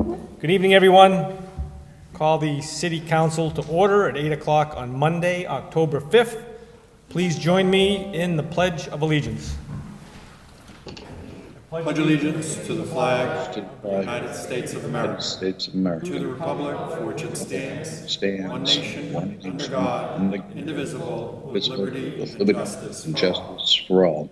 Good evening, everyone. Call the City Council to order at 8 o'clock on Monday, October 5th. Please join me in the Pledge of Allegiance. Pledge allegiance to the flag of the United States of America, to the republic for which it stands, one nation, under God, indivisible, with liberty and justice for all.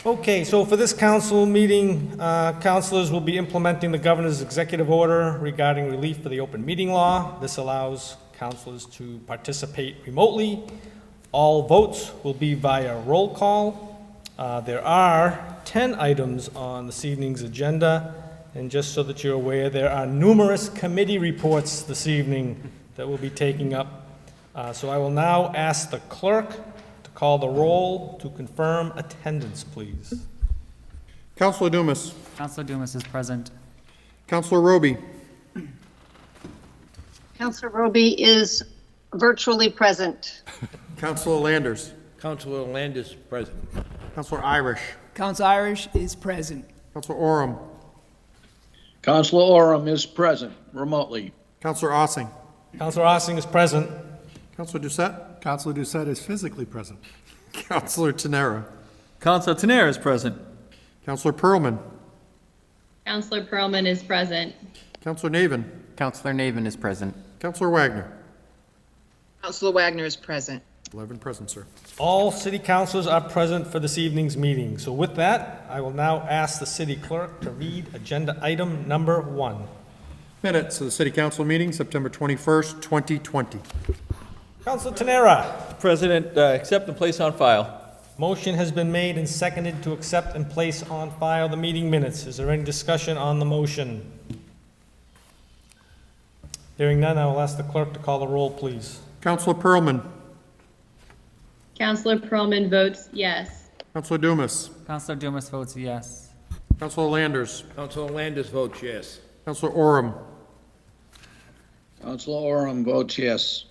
Okay, so for this council meeting, councilors will be implementing the governor's executive order regarding relief for the open meeting law. This allows councilors to participate remotely. All votes will be via roll call. There are 10 items on this evening's agenda, and just so that you're aware, there are numerous committee reports this evening that we'll be taking up. So I will now ask the clerk to call the roll to confirm attendance, please. Councilor Dumas. Councilor Dumas is present. Councilor Roby. Councilor Roby is virtually present. Councilor Landers. Councilor Landis present. Councilor Irish. Council Irish is present. Councilor Oram. Councilor Oram is present remotely. Councilor Ossing. Councilor Ossing is present. Councilor Doucette. Councilor Doucette is physically present. Councilor Tenera. Councilor Tenera is present. Councilor Pearlman. Councilor Pearlman is present. Councilor Navin. Councilor Navin is present. Councilor Wagner. Councilor Wagner is present. 11 present, sir. All city councilors are present for this evening's meeting. So with that, I will now ask the city clerk to read agenda item number 1. Minutes of the City Council meeting, September 21st, 2020. Councilor Tenera. President, accept and place on file. Motion has been made and seconded to accept and place on file the meeting minutes. Is there any discussion on the motion? Hearing none, I will ask the clerk to call the roll, please. Councilor Pearlman. Councilor Pearlman votes yes. Councilor Dumas. Councilor Dumas votes yes. Councilor Landers. Councilor Landis votes yes. Councilor Oram. Councilor Oram votes yes.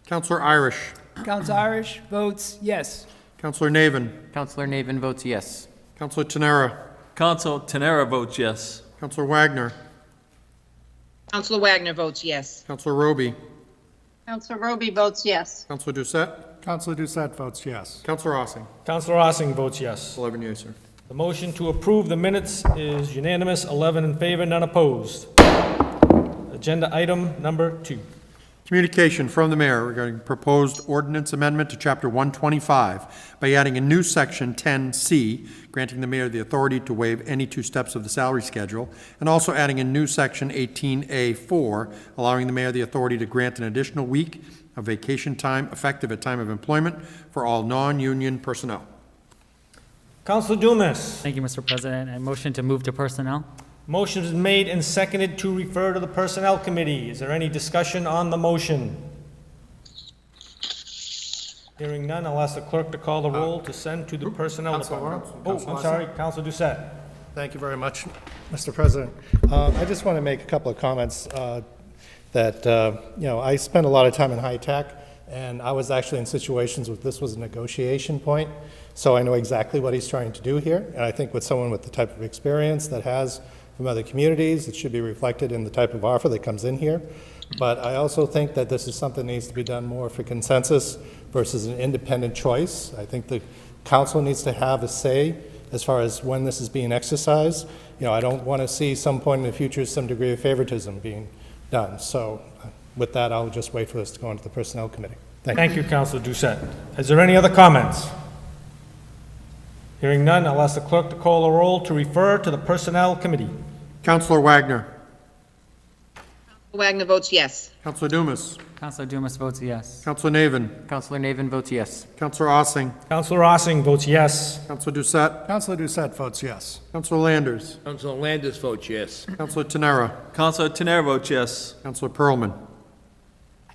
Councilor Irish. Council Irish votes yes. Councilor Navin. Councilor Navin votes yes. Councilor Tenera. Councilor Tenera votes yes. Councilor Wagner. Councilor Wagner votes yes. Councilor Roby. Councilor Roby votes yes. Councilor Doucette. Councilor Doucette votes yes. Councilor Ossing. Councilor Ossing votes yes. 11 yeas, sir. The motion to approve the minutes is unanimous, 11 in favor, none opposed. Agenda item number 2. Communication from the mayor regarding proposed ordinance amendment to Chapter 125 by adding a new Section 10C, granting the mayor the authority to waive any 2 steps of the salary schedule, and also adding a new Section 18A4, allowing the mayor the authority to grant an additional week of vacation time effective at time of employment for all non-union personnel. Councilor Dumas. Thank you, Mr. President. I motion to move to personnel. Motion is made and seconded to refer to the Personnel Committee. Is there any discussion on the motion? Hearing none, I'll ask the clerk to call the roll to send to the Personnel Department. I'm sorry, Councilor Doucette. Thank you very much, Mr. President. I just want to make a couple of comments I spent a lot of time in high tech, and I was actually in situations where this was a negotiation point, so I know exactly what he's trying to do here, and I think with someone with the type of experience that has from other communities, it should be reflected in the type of offer that comes in here. But I also think that this is something that needs to be done more for consensus versus an independent choice. I think the council needs to have a say as far as when this is being exercised. I don't want to see some point in the future some degree of favoritism being done. So with that, I'll just wait for this to go into the Personnel Committee. Thank you, Councilor Doucette. Is there any other comments? Hearing none, I'll ask the clerk to call the roll to refer to the Personnel Committee. Councilor Wagner. Wagner votes yes. Councilor Dumas. Councilor Dumas votes yes. Councilor Navin. Councilor Navin votes yes. Councilor Ossing. Councilor Ossing votes yes. Councilor Doucette. Councilor Doucette votes yes. Councilor Landers. Councilor Landis votes yes. Councilor Tenera. Councilor Tenera votes yes. Councilor Pearlman.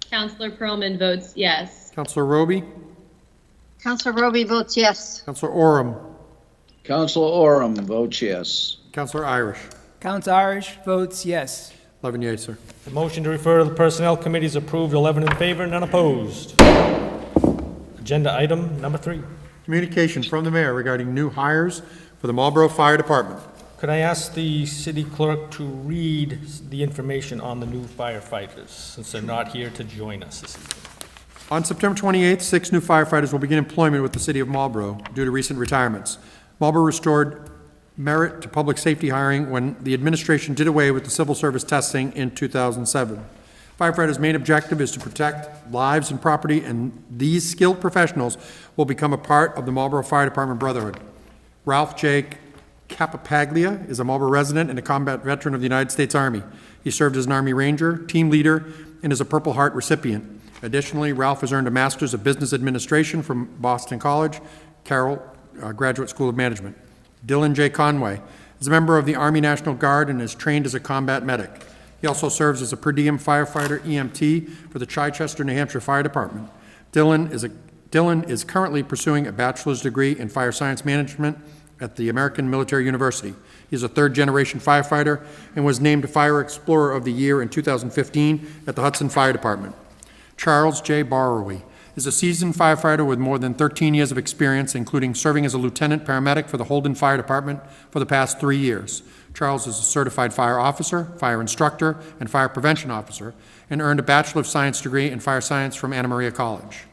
Councilor Pearlman votes yes. Councilor Roby. Councilor Roby votes yes. Councilor Oram. Councilor Oram votes yes. Councilor Irish. Council Irish votes yes. 11 yeas, sir. The motion to refer to the Personnel Committee is approved, 11 in favor, none opposed. Agenda item number 3. Communication from the mayor regarding new hires for the Marlborough Fire Department. Could I ask the city clerk to read the information on the new firefighters, since they're not here to join us this evening? On September 28th, 6 new firefighters will begin employment with the city of Marlborough due to recent retirements. Marlborough restored merit to public safety hiring when the administration did away with the civil service testing in 2007. Firefighters' main objective is to protect lives and property, and these skilled professionals will become a part of the Marlborough Fire Department Brotherhood. Ralph J. Capapaglia is a Marlborough resident and a combat veteran of the United States Army. He served as an Army Ranger, team leader, and is a Purple Heart recipient. Additionally, Ralph has earned a Master's of Business Administration from Boston College, Carroll Graduate School of Management. Dylan J. Conway is a member of the Army National Guard and is trained as a combat medic. He also serves as a per diem firefighter EMT for the Chichester, New Hampshire Fire Department. Dylan is currently pursuing a bachelor's degree in fire science management at the American Military University. He is a third-generation firefighter and was named Fire Explorer of the Year in 2015 at the Hudson Fire Department. Charles J. Borrowy is a seasoned firefighter with more than 13 years of experience, including serving as a lieutenant paramedic for the Holden Fire Department for the past 3 years. Charles is a certified fire officer, fire instructor, and fire prevention officer, and earned a Bachelor of Science degree in fire science from Anna Maria College.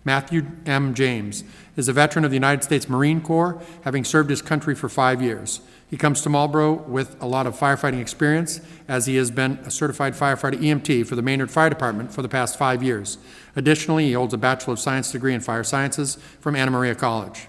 Matthew M. James is a veteran of the United States Marine Corps, having served his country for 5 years. He comes to Marlborough with a lot of firefighting experience, as he has been a certified firefighter EMT for the Maynard Fire Department for the past 5 years. Additionally, he holds a Bachelor of Science degree in fire sciences from Anna Maria College.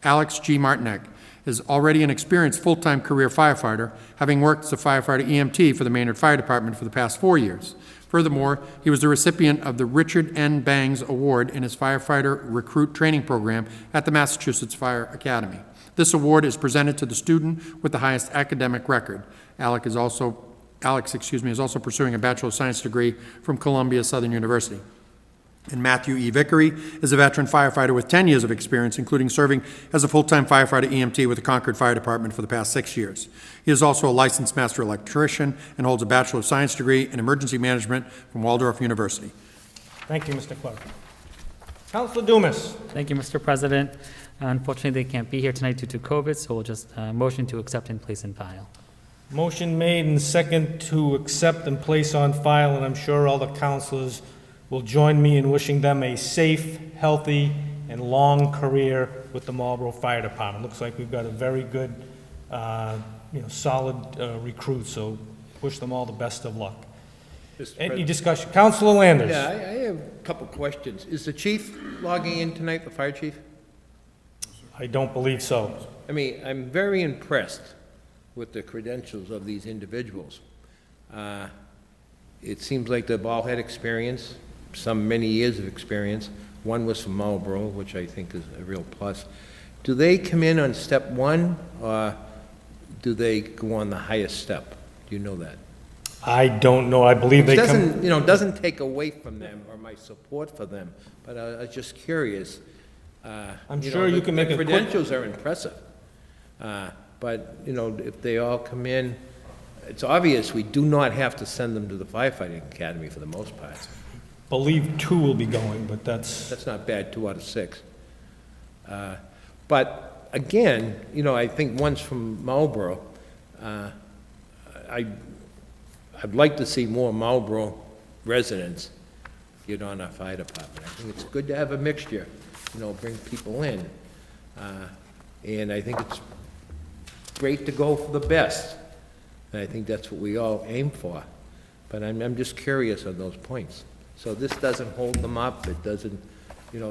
Alex G. Martinek is already an experienced full-time career firefighter, having worked as a firefighter EMT for the Maynard Fire Department for the past 4 years. Furthermore, he was the recipient of the Richard N. Bangs Award in his firefighter recruit training program at the Massachusetts Fire Academy. This award is presented to the student with the highest academic record. Alex is also pursuing a Bachelor of Science degree from Columbia Southern University. And Matthew E. Vickery is a veteran firefighter with 10 years of experience, including serving as a full-time firefighter EMT with the Concord Fire Department for the past 6 years. He is also a licensed master electrician and holds a Bachelor of Science degree in emergency management from Waldorf University. Thank you, Mr. Clerk. Councilor Dumas. Thank you, Mr. President. Unfortunately, they can't be here tonight due to COVID, so we'll just motion to accept and place in file. Motion made and second to accept and place on file, and I'm sure all the councilors will join me in wishing them a safe, healthy, and long career with the Marlborough Fire Department. Looks like we've got a very good, solid recruit, so wish them all the best of luck. Any discussion? Councilor Landers. Yeah, I have a couple questions. Is the chief logging in tonight, the fire chief? I don't believe so. I mean, I'm very impressed with the credentials of these individuals. It seems like they've all had experience, some many years of experience. One was from Marlborough, which I think is a real plus. Do they come in on step one, or do they go on the highest step? Do you know that? I don't know. I believe they It come... doesn't take away from them or my support for them, but I was just curious. I'm sure you can make a The quick... credentials are impressive. But, if they all come in, it's obvious we do not have to send them to the firefighting academy for the most part. Believe 2 will be going, but that's... That's not bad, 2 out of 6. But again, I think one's from Marlborough. I'd like to see more Marlborough residents get on our fire department. I think it's good to have a mixture, bring people in. And I think it's great to go for the best. And I think that's what we all aim for. But I'm just curious on those points. So this doesn't hold them up. It doesn't,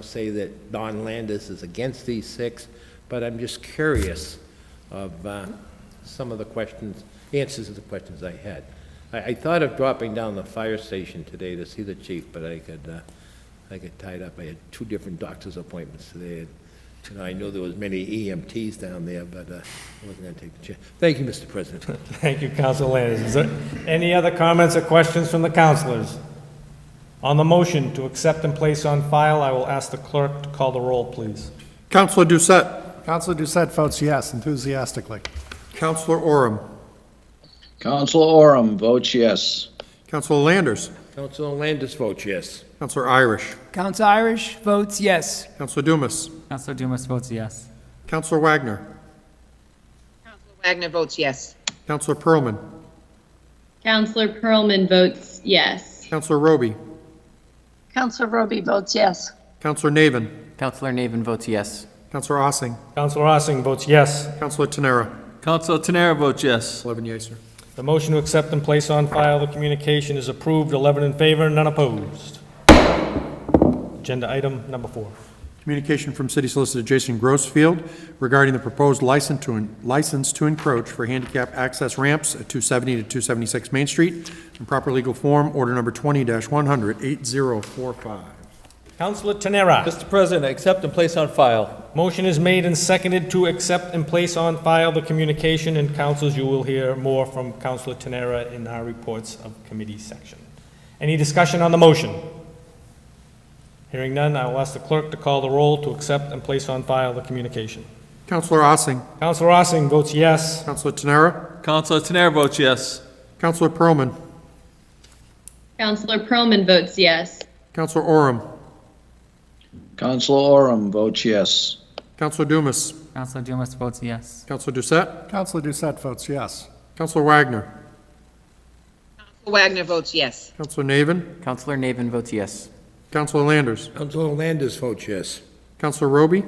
say that Don Landis is against these 6. But I'm just curious of some of the answers to the questions I had. I thought of dropping down the fire station today to see the chief, but I got tied up. I had 2 different doctor's appointments today. And, I knew there was many EMTs down there, but I wasn't going to take the chance. Thank you, Mr. President. Thank you, Councilor Landers. Is there any other comments or questions from the councilors? On the motion to accept and place on file, I will ask the clerk to call the roll, please. Councilor Doucette. Councilor Doucette votes yes enthusiastically. Councilor Orem. Councilor Orem votes yes. Councilor Landers. Councilor Landis votes yes. Councilor Irish. Council Irish votes yes. Councilor Dumas. Councilor Dumas votes yes. Councilor Wagner. Wagner votes yes. Counselor Pearlman. Counselor Pearlman votes yes. Counselor Roby. Counselor Roby votes yes. Counselor Navin. Counselor Navin votes yes. Counselor Ossing. Counselor Ossing votes yes. Counselor Tenera. Counselor Tenera votes yes. 11 yeas, sir. The motion to accept and place on file the communication is approved, 11 in favor, none opposed. Agenda item number 4. Communication from City Solicitor Jason Grossfield regarding the proposed license to encroach for handicap access ramps at 270 to 276 Main Street. In proper legal form, order number 20-100, 8045. Councilor Tenera. Mr. President, accept and place on file. Motion is made and seconded to accept and place on file the communication, and councilors, you will hear more from Councilor Tenera in our reports of committee section. Any discussion on the motion? Hearing none, I will ask the clerk to call the roll to accept and place on file the communication. Counselor Ossing. Councilor Ossing votes yes. Counselor Tenera. Counselor Tenera votes yes. Counselor Pearlman. Counselor Pearlman votes yes. Counselor Oram. Counselor Oram votes yes. Counselor Dumas. Counselor Dumas votes yes. Counselor Doucette. Counselor Doucette votes yes. Counselor Wagner. Counselor Wagner votes yes. Counselor Navin. Counselor Navin votes yes. Counselor Landers. Counselor Landis votes yes. Counselor Roby.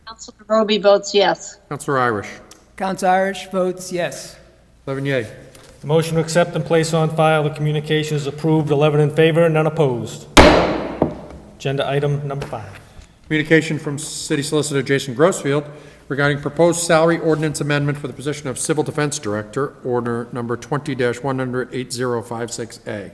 Counselor Roby votes yes. Counselor Irish. Counselor Irish votes yes. 11 yea. The motion to accept and place on file the communication is approved, 11 in favor, none opposed. Agenda item number 5. Communication from City Solicitor Jason Grossfield regarding proposed salary ordinance amendment for the position of Civil Defense Director, order number 20-100, 8056A.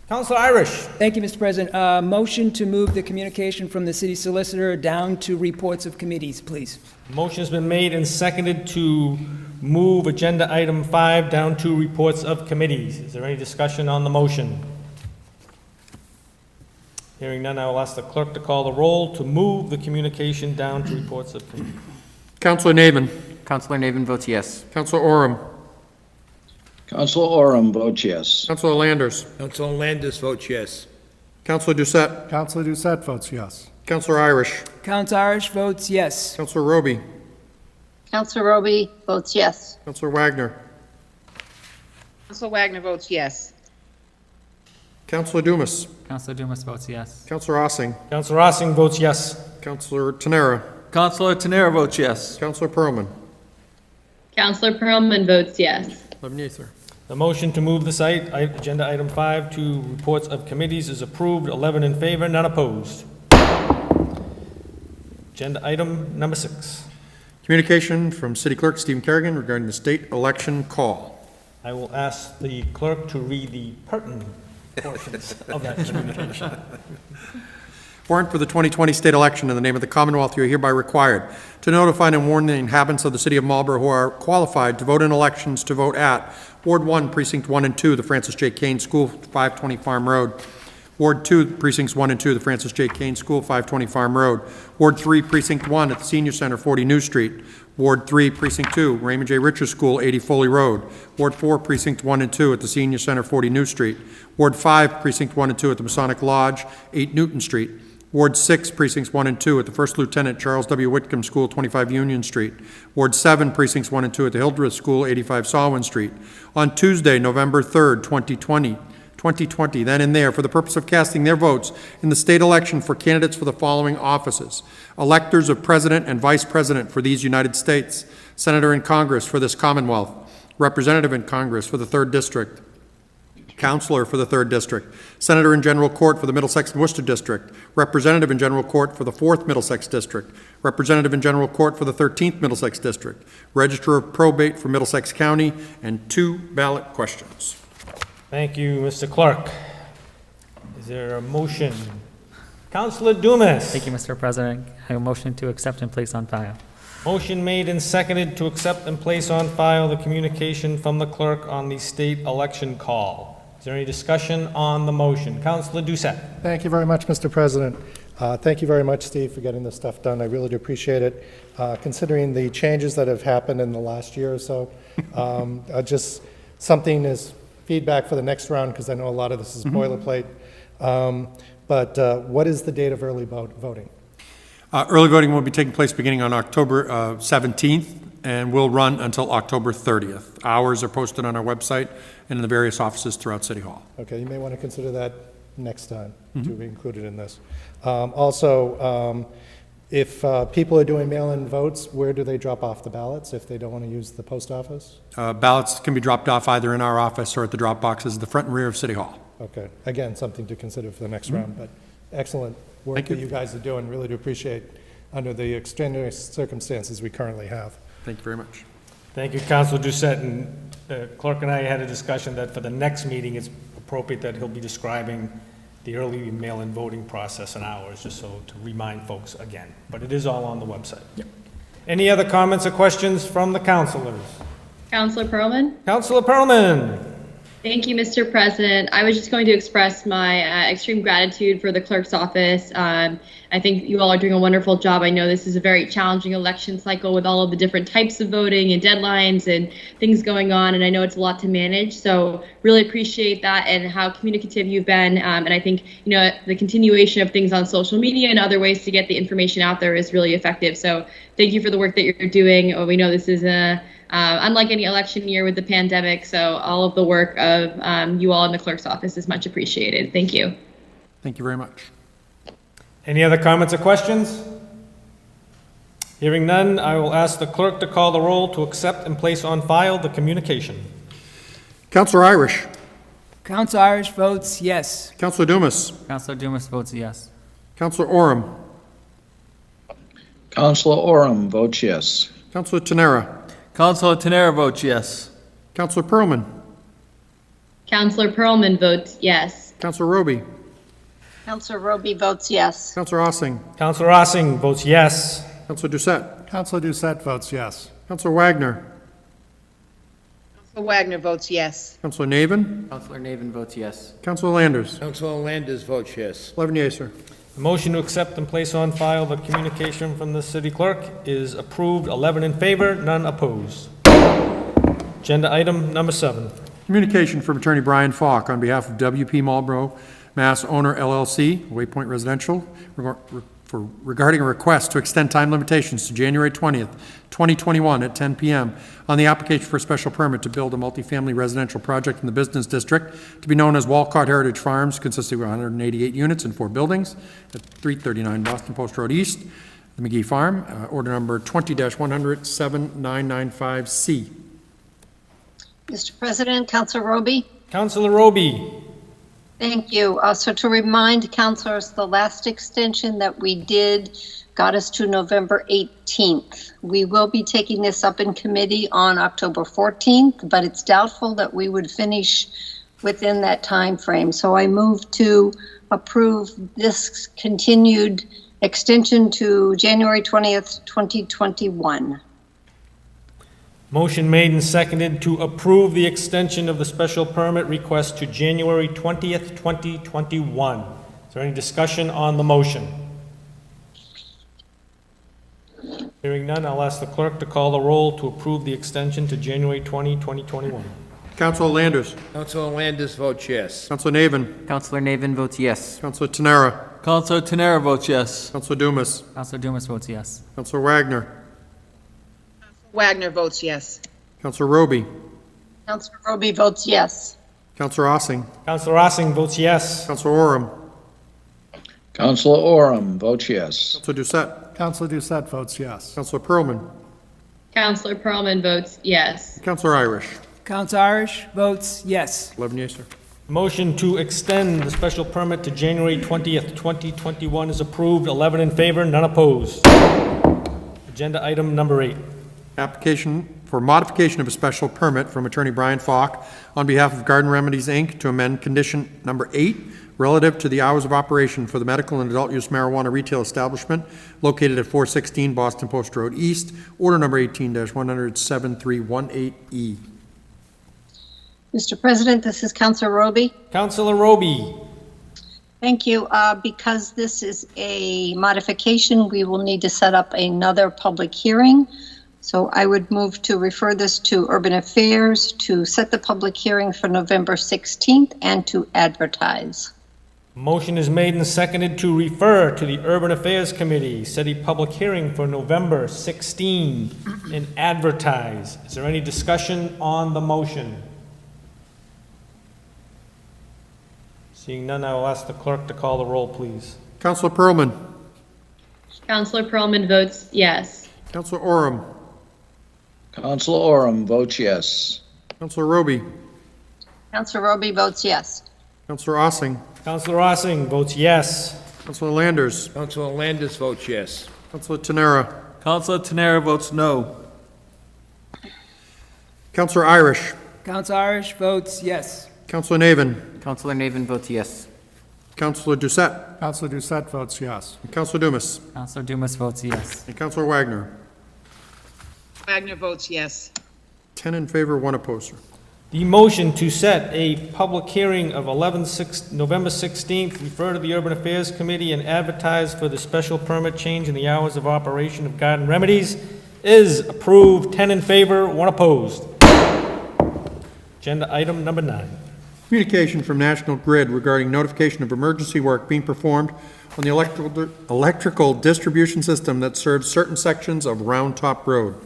Councilor Irish. Thank you, Mr. President. Motion to move the communication from the city solicitor down to reports of committees, please. Motion has been made and seconded to move agenda item 5 down to reports of committees. Is there any discussion on the motion? Hearing none, I will ask the clerk to call the roll to move the communication down to reports of committees. Counselor Navin. Counselor Navin votes yes. Counselor Oram. Counselor Oram votes yes. Counselor Landers. Counselor Landis votes yes. Counselor Doucette. Counselor Doucette votes yes. Counselor Irish. Counselor Irish votes yes. Counselor Roby. Counselor Roby votes yes. Counselor Wagner. Counselor Wagner votes yes. Counselor Dumas. Counselor Dumas votes yes. Counselor Ossing. Councilor Ossing votes yes. Counselor Tenera. Counselor Tenera votes yes. Counselor Pearlman. Counselor Pearlman votes yes. 11 yeas, sir. The motion to move the site, agenda item 5, to reports of committees is approved, 11 in favor, none opposed. Agenda item number 6. Communication from City Clerk Stephen Kerrigan regarding the state election call. I will ask the clerk to read the pertinent portions of that communication. Warrant for the 2020 state election in the name of the Commonwealth, you are hereby required to notify and warn the inhabitants of the city of Marlborough who are qualified to vote in elections to vote at Ward 1, Precinct 1 and 2, the Francis J. Kane School, 520 Farm Road. Ward 2, Precincts 1 and 2, the Francis J. Kane School, 520 Farm Road. Ward 3, Precinct 1 at the Senior Center, 40 New Street. Ward 3, Precinct 2, Raymond J. Richards School, 80 Foley Road. Ward 4, Precinct 1 and 2 at the Senior Center, 40 New Street. Ward 5, Precinct 1 and 2 at the Masonic Lodge, 8 Newton Street. Ward 6, Precincts 1 and 2 at the First Lieutenant Charles W. Whitcomb School, 25 Union Street. Ward 7, Precincts 1 and 2 at the Hildreth School, 85 Sawin Street. On Tuesday, November 3rd, 2020, then and there, for the purpose of casting their votes in the state election for candidates for the following offices: electors of President and Vice President for these United States, Senator in Congress for this Commonwealth, Representative in Congress for the 3rd District, Counselor for the 3rd District, Senator in General Court for the Middlesex and Worcester District, Representative in General Court for the 4th Middlesex District, Representative in General Court for the 13th Middlesex District, Register of Probate for Middlesex County, and 2 ballot questions. Thank you, Mr. Clerk. Is there a motion? Councilor Dumas. Thank you, Mr. President. I have a motion to accept and place on file. Motion made and seconded to accept and place on file the communication from the clerk on the state election call. Is there any discussion on the motion? Councilor Doucette. Thank you very much, Mr. President. Thank you very much, Steve, for getting this stuff done. I really do appreciate it. Considering the changes that have happened in the last year or so, just something is feedback for the next round, because I know a lot of this is boilerplate. But what is the date of early voting? Early voting will be taking place beginning on October 17th. and will run until October 30th. Hours are posted on our website and in the various offices throughout City Hall. Okay, you may want to consider that next time to be included in this. Also, if people are doing mail-in votes, where do they drop off the ballots if they don't want to use the post office? Ballots can be dropped off either in our office or at the drop boxes at the front and rear of City Hall. Okay, again, something to consider for the next round, but excellent work Thank you. that you guys are doing. Really do appreciate under the extraordinary circumstances we currently have. Thank you very much. Thank you, Councilor Doucette, and the clerk and I had a discussion that for the next meeting, it's appropriate that he'll be describing the early mail-in voting process and hours, just so to remind folks again. But it is all on the website. Yep. Any other comments or questions from the councilors? Councilor Pearlman? Councilor Pearlman. Thank you, Mr. President. I was just going to express my extreme gratitude for the clerk's office. I think you all are doing a wonderful job. I know this is a very challenging election cycle with all of the different types of voting and deadlines and things going on, and I know it's a lot to manage. So really appreciate that and how communicative you've been. And I think, you know, the continuation of things on social media and other ways to get the information out there is really effective. So thank you for the work that you're doing. We know this is unlike any election year with the pandemic, so all of the work of you all in the clerk's office is much appreciated. Thank you. Thank you very much. Any other comments or questions? Hearing none, I will ask the clerk to call the roll to accept and place on file the communication. Councilor Irish. Council Irish votes yes. Councilor Dumas. Councilor Dumas votes yes. Councilor Oram. Counselor Oram votes yes. Councilor Tenera. Councilor Tenera votes yes. Councilor Pearlman. Councilor Pearlman votes yes. Councilor Roby. Councilor Roby votes yes. Councilor Ossing. Councilor Ossing votes yes. Councilor Doucette. Councilor Doucette votes yes. Councilor Wagner. Councilor Wagner votes yes. Councilor Navin. Councilor Navin votes yes. Councilor Landers. Councilor Landers votes yes. 11 yeas, sir. The motion to accept and place on file the communication from the city clerk is approved, 11 in favor, none opposed. Agenda item number 7. Communication from Attorney Brian Falk on behalf of WP Marlborough Mass Owner LLC, Waypoint Residential, regarding a request to extend time limitations to January 20th, 2021 at 10 p.m. on the application for a special permit to build a multifamily residential project in the business district to be known as Walcott Heritage Farms, consisting of 188 units and 4 buildings at 339 Boston Post Road East, the McGee Farm, order number 20-100-7995C. Mr. President, Councilor Roby? Councilor Roby. Thank you. So to remind councilors, the last extension that we did got us to November 18th. We will be taking this up in committee on October 14th, but it's doubtful that we would finish within that time frame. So I move to approve this continued extension to January 20th, 2021. Motion made and seconded to approve the extension of the special permit request to January 20th, 2021. Is there any discussion on the motion? Hearing none, I'll ask the clerk to call the roll to approve the extension to January 20, 2021. Councilor Landers. Councilor Landers votes yes. Councilor Navin. Councilor Navin votes yes. Councilor Tenera. Councilor Tenera votes yes. Councilor Dumas. Councilor Dumas votes yes. Councilor Wagner. Wagner votes yes. Councilor Roby. Councilor Roby votes yes. Councilor Ossing. Councilor Ossing votes yes. Councilor Oram. Counselor Oram votes yes. Councilor Doucette. Councilor Doucette votes yes. Councilor Pearlman. Councilor Pearlman votes yes. Councilor Irish. Council Irish votes yes. 11 yeas, sir. Motion to extend the special permit to January 20th, 2021 is approved, 11 in favor, none opposed. Agenda item number 8. Application for modification of a special permit from Attorney Brian Falk on behalf of Garden Remedies, Inc. to amend condition number 8 relative to the hours of operation for the medical and adult use marijuana retail establishment located at 416 Boston Post Road East, order number 18-100-7318E. Mr. President, this is Councilor Roby. Councilor Roby. Thank you. Because this is a modification, we will need to set up another public hearing. So I would move to refer this to Urban Affairs to set the public hearing for November 16th and to advertise. Motion is made and seconded to refer to the Urban Affairs Committee, set a public hearing for November 16 and advertise. Is there any discussion on the motion? Seeing none, I will ask the clerk to call the roll, please. Counselor Pearlman. Counselor Pearlman votes yes. Counselor Oram. Counselor Oram votes yes. Counselor Roby. Counselor Roby votes yes. Counselor Ossing. Counselor Ossing votes yes. Counselor Landers. Councilor Landis votes yes. Counselor Tenera. Counselor Tenera votes no. Counselor Irish. Counselor Irish votes yes. Counselor Navin. Counselor Navin votes yes. Counselor Doucette. Counselor Doucette votes yes. And Counselor Dumas. Counselor Dumas votes yes. And Counselor Wagner. Wagner votes yes. 10 in favor, 1 opposer. The motion to set a public hearing of November 16th, refer to the Urban Affairs Committee and advertise for the special permit change in the hours of operation of Garden Remedies is approved, 10 in favor, 1 opposed. Agenda item number 9. Communication from National Grid regarding notification of emergency work being performed on the electrical distribution system that serves certain sections of Round Top Road.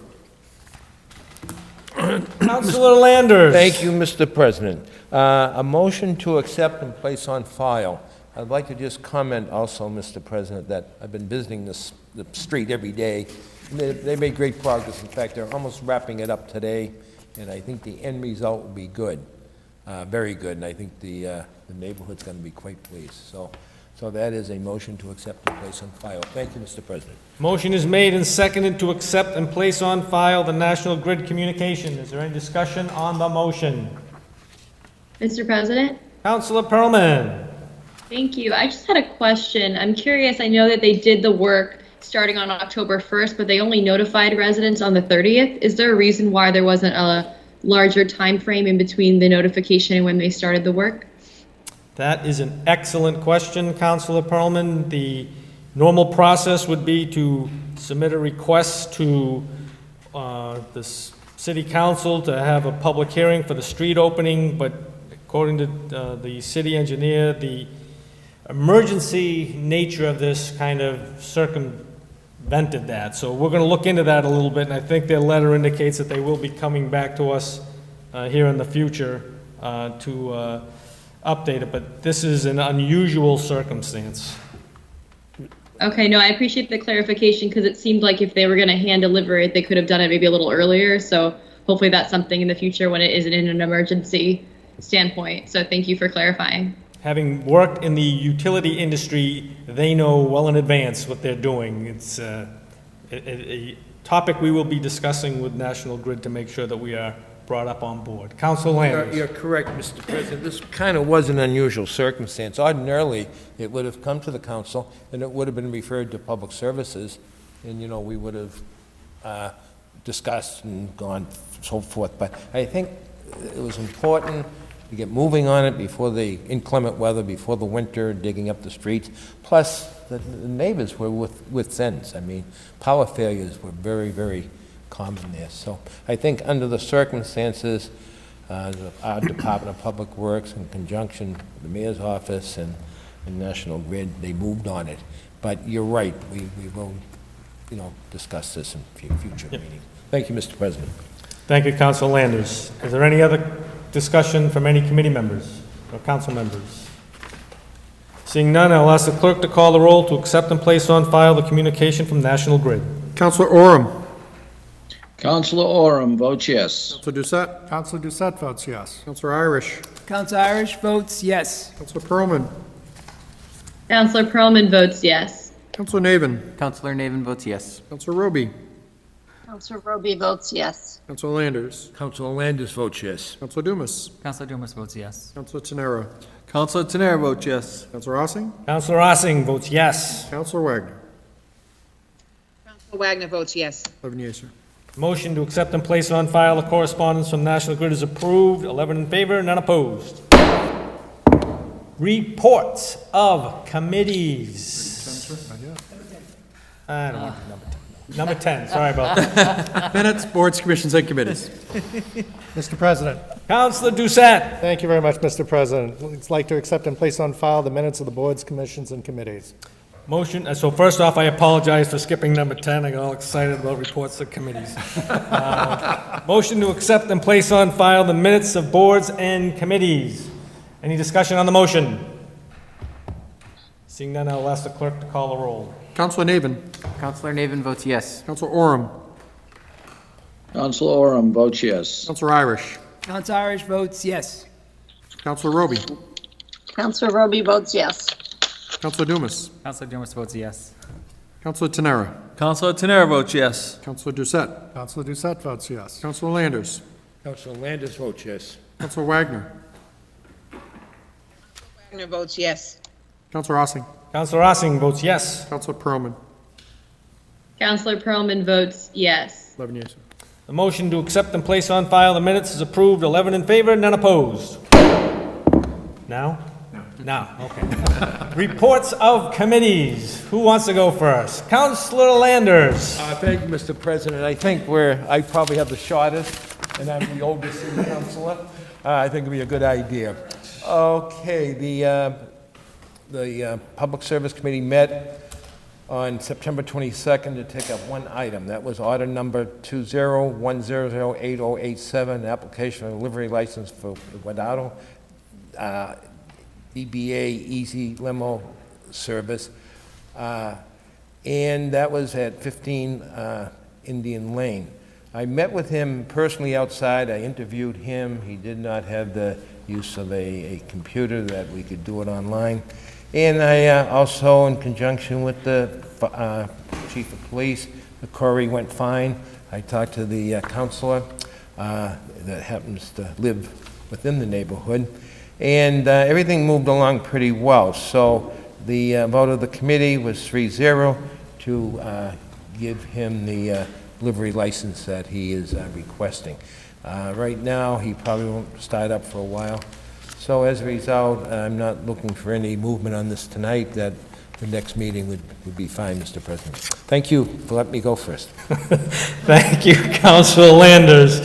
Councilor Landers. Thank you, Mr. President. A motion to accept and place on file. I'd like to just comment also, Mr. President, that I've been visiting the street every day. They made great progress. In fact, they're almost wrapping it up today, and I think the end result will be good, very good, and I think the neighborhood's going to be quite pleased. So that is a motion to accept and place on file. Thank you, Mr. President. Motion is made and seconded to accept and place on file the National Grid communication. Is there any discussion on the motion? Mr. President? Councilor Pearlman. Thank you. I just had a question. I'm curious, I know that they did the work starting on October 1st, but they only notified residents on the 30th. Is there a reason why there wasn't a larger time frame in between the notification and when they started the work? That is an excellent question, Councilor Pearlman. The normal process would be to submit a request to the city council to have a public hearing for the street opening, but according to the city engineer, the emergency nature of this kind of circumvented that. So we're going to look into that a little bit, and I think their letter indicates that they will be coming back to us here in the future to update it, but this is an unusual circumstance. Okay, no, I appreciate the clarification because it seemed like if they were going to hand deliver it, they could have done it maybe a little earlier. So hopefully that's something in the future when it isn't in an emergency standpoint. So thank you for clarifying. Having worked in the utility industry, they know well in advance what they're doing. It's a topic we will be discussing with National Grid to make sure that we are brought up on board. Councilor Landers. You're correct, Mr. President. This kind of was an unusual circumstance. Ordinarily, it would have come to the council, and it would have been referred to Public Services, and, you know, we would have discussed and gone so forth. But I think it was important to get moving on it before the inclement weather, before the winter, digging up the streets. Plus, the neighbors were with sense. I mean, power failures were very, very common there. So I think under the circumstances, our Department of Public Works, in conjunction with the Mayor's Office and National Grid, they moved on it. But you're right, we will, you know, discuss this in future meetings. Thank you, Mr. President. Thank you, Councilor Landers. Is there any other discussion from any committee members or council members? Seeing none, I'll ask the clerk to call the roll to accept and place on file the communication from National Grid. Councilor Oram. Counselor Oram votes yes. Counselor Doucette. Counselor Doucette votes yes. Counselor Irish. Counselor Irish votes yes. Counselor Pearlman. Counselor Pearlman votes yes. Counselor Navin. Counselor Navin votes yes. Counselor Roby. Counselor Roby votes yes. Counselor Landers. Councilor Landis votes yes. Counselor Dumas. Counselor Dumas votes yes. Counselor Tenera. Counselor Tenera votes yes. Counselor Ossing. Councilor Ossing votes yes. Counselor Wagner. Counselor Wagner votes yes. 11 yeas, sir. Motion to accept and place on file the correspondence from National Grid is approved. 11 in favor, none opposed. Reports of committees. I don't want the number 10. Number 10, sorry about that. Minutes, boards, commissions, and committees. Mr. President. Counselor Doucette. Thank you very much, Mr. President. I'd like to accept and place on file the minutes of the boards, commissions, and committees. Motion, so first off, I apologize for skipping number 10. I got all excited about reports of committees. Motion to accept and place on file the minutes of boards and committees. Any discussion on the motion? Seeing none, I'll ask the clerk to call the roll. Counselor Navin. Counselor Navin votes yes. Counselor Oram. Counselor Oram votes yes. Counselor Irish. Counselor Irish votes yes. Counselor Roby. Counselor Roby votes yes. Counselor Dumas. Counselor Dumas votes yes. Counselor Tenera. Counselor Tenera votes yes. Counselor Doucette. Counselor Doucette votes yes. Counselor Landers. Councilor Landis votes yes. Counselor Wagner. Wagner votes yes. Counselor Ossing. Counselor Ossing votes yes. Counselor Perlman. Counselor Perlman votes yes. 11 yeas. The motion to accept and place on file the minutes is approved, 11 in favor, none opposed. Now? Now, okay. Reports of committees. Who wants to go first? Counselor Landers. Thank you, Mr. President. I think I probably have the shortest, and I'm the oldest city councilor. I think it'd be a good idea. Okay, the Public Service Committee met on September 22nd to take up one item. That was order number 20108087, application for a livery license for Guadado, DBA Easy Limo Service. And that was at 15 Indian Lane. I met with him personally outside. I interviewed him. He did not have the use of a computer that we could do it online. And I also, in conjunction with the chief of police, the query went fine. I talked to the counselor that happens to live within the neighborhood, and everything moved along pretty well. So the vote of the committee was 3-0 to give him the livery license that he is requesting. Right now, he probably won't start up for a while. So as a result, I'm not looking for any movement on this tonight. That the next meeting would be fine, Mr. President. Thank you for letting me go first. Thank you, Counselor Landers.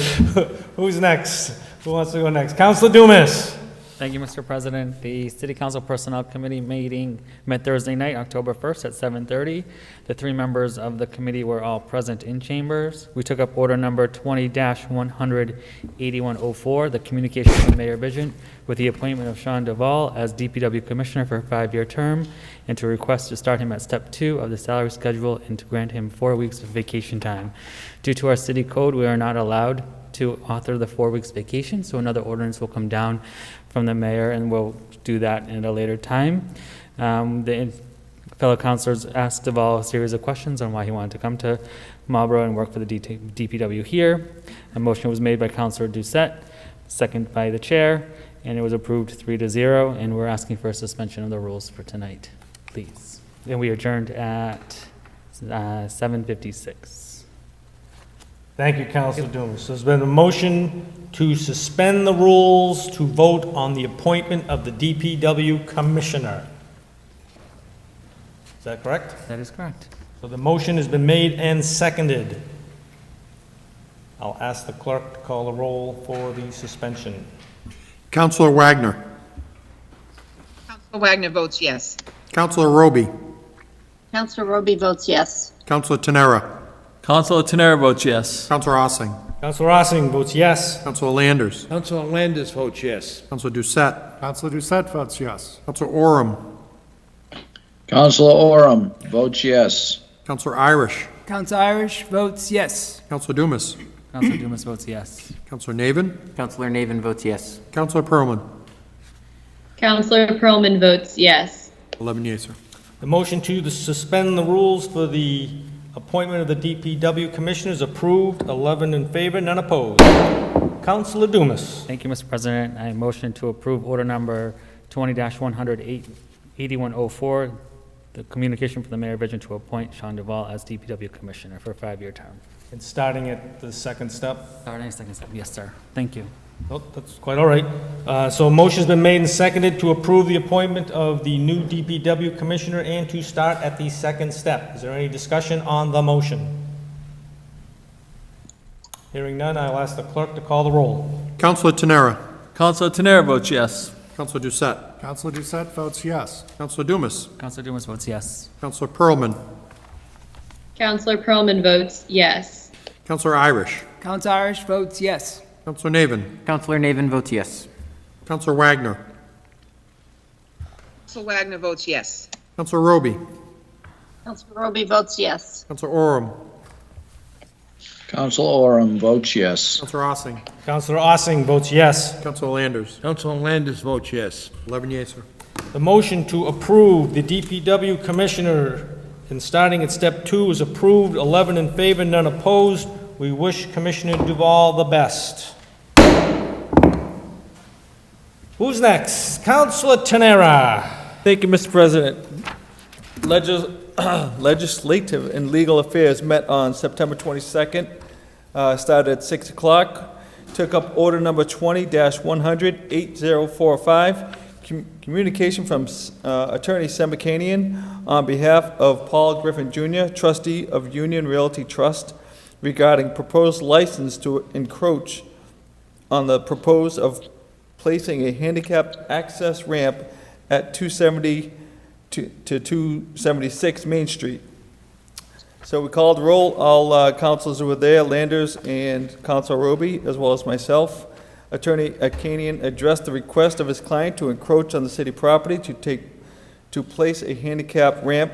Who's next? Who wants to go next? Counselor Dumas. Thank you, Mr. President. The City Council Personnel Committee meeting met Thursday night, October 1st at 7:30. The 3 members of the committee were all present in chambers. We took up order number 20-100-8104, the communication from Mayor Vigent, with the appointment of Sean Duvall as DPW Commissioner for a 5-year term, and to request to start him at Step 2 of the salary schedule and to grant him 4 weeks of vacation time. Due to our city code, we are not allowed to author the 4 weeks vacation, so another ordinance will come down from the mayor, and we'll do that at a later time. The fellow councilors asked Duvall a series of questions on why he wanted to come to Marlborough and work for the DPW here. A motion was made by Councilor Doucette, second by the chair, and it was approved 3-0, and we're asking for a suspension of the rules for tonight, please. And we adjourned at 7:56. Thank you, Counselor Dumas. There's been a motion to suspend the rules to vote on the appointment of the DPW Commissioner. Is that correct? That is correct. So the motion has been made and seconded. I'll ask the clerk to call the roll for the suspension. Counselor Wagner. Counselor Wagner votes yes. Counselor Roby. Counselor Roby votes yes. Counselor Tenera. Counselor Tenera votes yes. Counselor Ossing. Counselor Ossing votes yes. Counselor Landers. Councilor Landis votes yes. Counselor Doucette. Counselor Doucette votes yes. Counselor Oram. Counselor Oram votes yes. Counselor Irish. Counselor Irish votes yes. Counselor Dumas. Counselor Dumas votes yes. Counselor Navin. Counselor Navin votes yes. Counselor Perlman. Counselor Perlman votes yes. 11 yeas, sir. The motion to suspend the rules for the appointment of the DPW Commissioner is approved, 11 in favor, none opposed. Counselor Dumas. Thank you, Mr. President. I motion to approve order number 20-100-8104, the communication from the Mayor Vigent to appoint Sean Duvall as DPW Commissioner for a 5-year term. And starting at the second step. Starting second step, yes, sir. Thank you. Oh, that's quite all right. So a motion's been made and seconded to approve the appointment of the new DPW Commissioner and to start at the second step. Is there any discussion on the motion? Hearing none, I'll ask the clerk to call the roll. Counselor Tenera. Counselor Tenera votes yes. Counselor Doucette. Counselor Doucette votes yes. Counselor Dumas. Counselor Dumas votes yes. Counselor Pearlman. Counselor Pearlman votes yes. Counselor Irish. Counselor Irish votes yes. Counselor Navin. Counselor Navin votes yes. Counselor Wagner. Counselor Wagner votes yes. Counselor Roby. Counselor Roby votes yes. Counselor Oram. Counselor Oram votes yes. Counselor Ossing. Counselor Ossing votes yes. Counselor Landers. Council Landis votes yes. 11 yeas, sir. The motion to approve the DPW Commissioner in starting at step 2 is approved, 11 in favor, none opposed. We wish Commissioner Duval the best. Who's next? Counselor Tenera. Thank you, Mr. President. Legislative and Legal Affairs met on September 22nd, started at 6 o'clock, took up order number 20-100-8045, communication from Attorney Sembacanian on behalf of Paul Griffin Jr., trustee of Union Realty Trust, regarding proposed license to encroach on the proposed of placing a handicapped access ramp at 270 to 276 Main Street. So we called roll. All councilors were there, Landers and Councilor Roby, as well as myself. Attorney Akanian addressed the request of his client to encroach on the city property to place a handicap ramp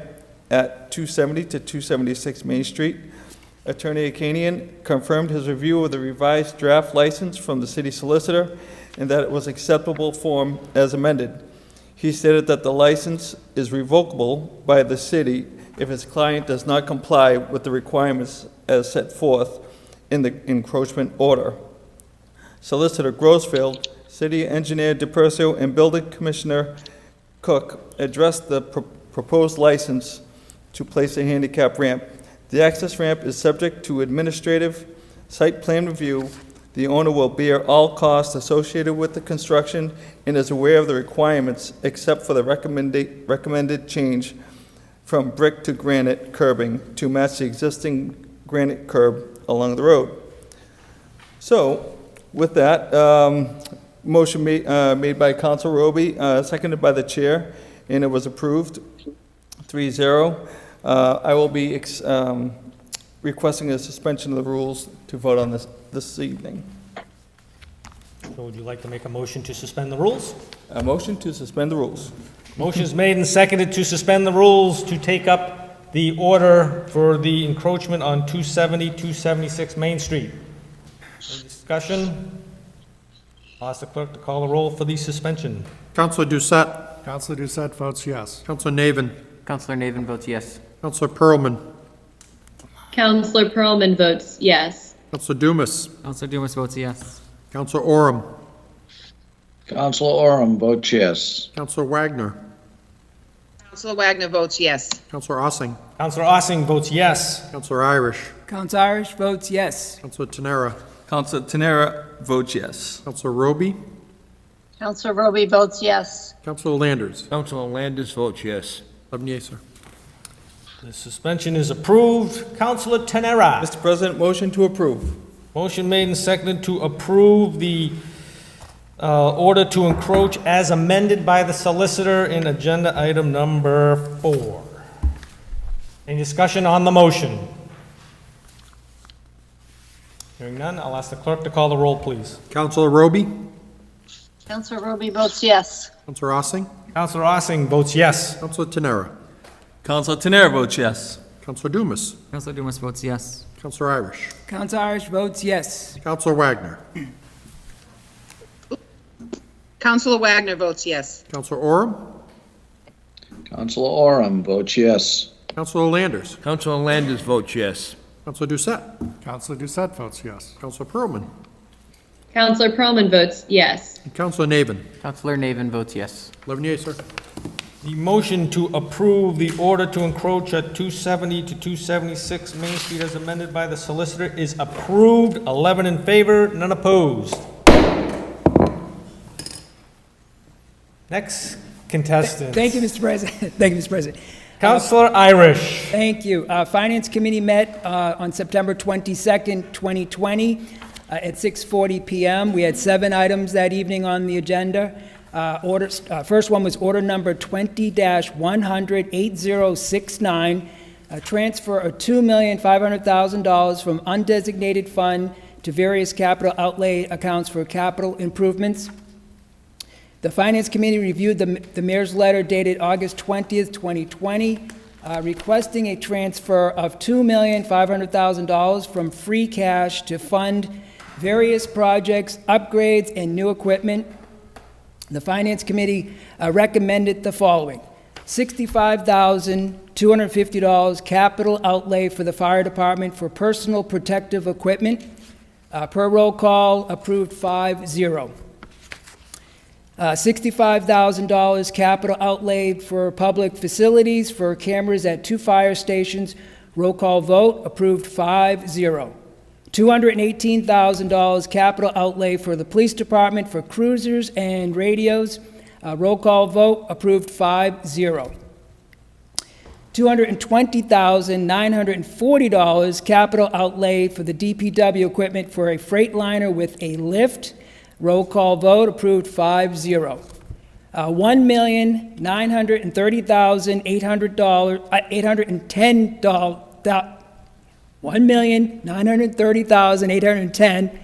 at 270 to 276 Main Street. Attorney Akanian confirmed his review of the revised draft license from the city solicitor and that it was acceptable form as amended. He stated that the license is revocable by the city if his client does not comply with the requirements as set forth in the encroachment order. Solicitor Grossfield, City Engineer DePercio, and Building Commissioner Cook addressed the proposed license to place a handicap ramp. The access ramp is subject to administrative site plan review. The owner will bear all costs associated with the construction and is aware of the requirements except for the recommended change from brick to granite curbing to match the existing granite curb along the road. So, with that, motion made by Council Roby, seconded by the chair, and it was approved 3-0. I will be requesting a suspension of the rules to vote on this evening. So would you like to make a motion to suspend the rules? A motion to suspend the rules. Motion is made and seconded to suspend the rules to take up the order for the encroachment on 270, 276 Main Street. Any discussion? I'll ask the clerk to call the roll for the suspension. Counselor Doucette. Counselor Doucette votes yes. Counselor Navin. Counselor Navin votes yes. Counselor Pearlman. Counselor Pearlman votes yes. Counselor Dumas. Counselor Dumas votes yes. Counselor Oram. Counselor Oram votes yes. Counselor Wagner. Counselor Wagner votes yes. Counselor Ossing. Counselor Ossing votes yes. Counselor Irish. Counselor Irish votes yes. Counselor Tenera. Counselor Tenera votes yes. Counselor Roby. Counselor Roby votes yes. Counselor Landers. Council Landis votes yes. 11 yeas, sir. The suspension is approved. Counselor Tenera. Mr. President, motion to approve. Motion made and seconded to approve the order to encroach as amended by the solicitor in agenda item number 4. Any discussion on the motion? Hearing none, I'll ask the clerk to call the roll, please. Counselor Roby. Counselor Roby votes yes. Counselor Ossing. Counselor Ossing votes yes. Counselor Tenera. Counselor Tenera votes yes. Counselor Dumas. Counselor Dumas votes yes. Counselor Irish. Counselor Irish votes yes. Counselor Wagner. Counselor Wagner votes yes. Counselor Oram. Counselor Oram votes yes. Counselor Landers. Council Landis votes yes. Counselor Doucette. Counselor Doucette votes yes. Counselor Pearlman. Counselor Pearlman votes yes. And Counselor Navin. Counselor Navin votes yes. 11 yeas, sir. The motion to approve the order to encroach at 270 to 276 Main Street as amended by the solicitor is approved. 11 in favor, none opposed. Next contestant. Thank you, Mr. President. Thank you, Mr. President. Counselor Irish. Thank you. Finance Committee met on September 22nd, 2020 at 6:40 p.m. We had 7 items that evening on the agenda. First one was order number 20-100-8069, a transfer of $2,500,000 from undesignated fund to various capital outlay accounts for capital improvements. The Finance Committee reviewed the mayor's letter dated August 20th, 2020, requesting a transfer of $2,500,000 from free cash to fund various projects, upgrades, and new equipment. The Finance Committee recommended the following: $65,250 capital outlay for the fire department for personal protective equipment. Per roll call, approved 5-0. $65,000 capital outlay for public facilities for cameras at 2 fire stations. Roll call vote, approved 5-0. $218,000 capital outlay for the police department for cruisers and radios. Roll call vote, approved 5-0. $220,940 capital outlay for the DPW equipment for a Freightliner with a lift. Roll call vote, approved 5-0. $1,930,810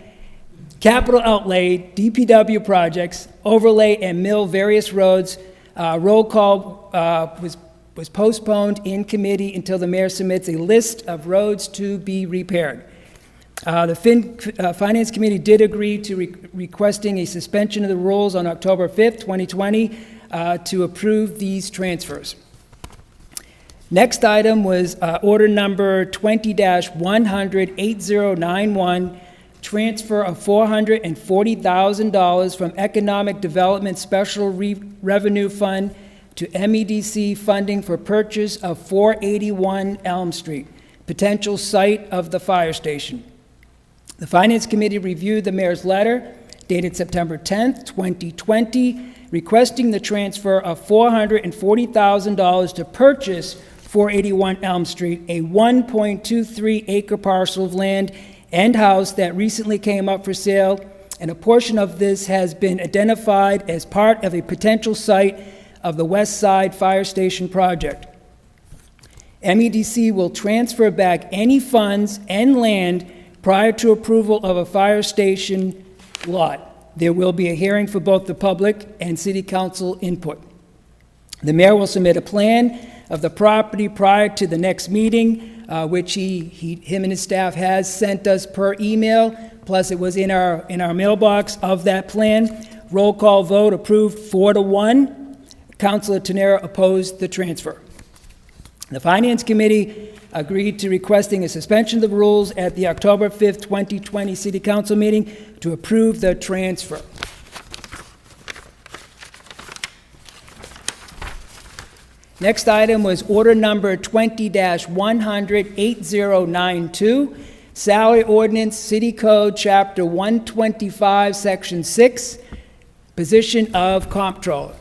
capital outlay, DPW projects, overlay and mill various roads. Roll call was postponed in committee until the mayor submits a list of roads to be repaired. The Finance Committee did agree to requesting a suspension of the rules on October 5th, 2020, to approve these transfers. Next item was order number 20-100-8091, transfer of $440,000 from Economic Development Special Revenue Fund to MEDC funding for purchase of 481 Elm Street, potential site of the fire station. The Finance Committee reviewed the mayor's letter dated September 10th, 2020, requesting the transfer of $440,000 to purchase 481 Elm Street, a 1.23 acre parcel of land and house that recently came up for sale, and a portion of this has been identified as part of a potential site of the West Side Fire Station project. MEDC will transfer back any funds and land prior to approval of a fire station lot. There will be a hearing for both the public and city council input. The mayor will submit a plan of the property prior to the next meeting, which him and his staff has sent us per email, plus it was in our mailbox of that plan. Roll call vote, approved 4-1. Councilor Tenera opposed the transfer. The Finance Committee agreed to requesting a suspension of the rules at the October 5th, 2020 City Council meeting to approve the transfer. Next item was order number 20-100-8092, Salary Ordinance, City Code, Chapter 125, Section 6, position of Comptroller.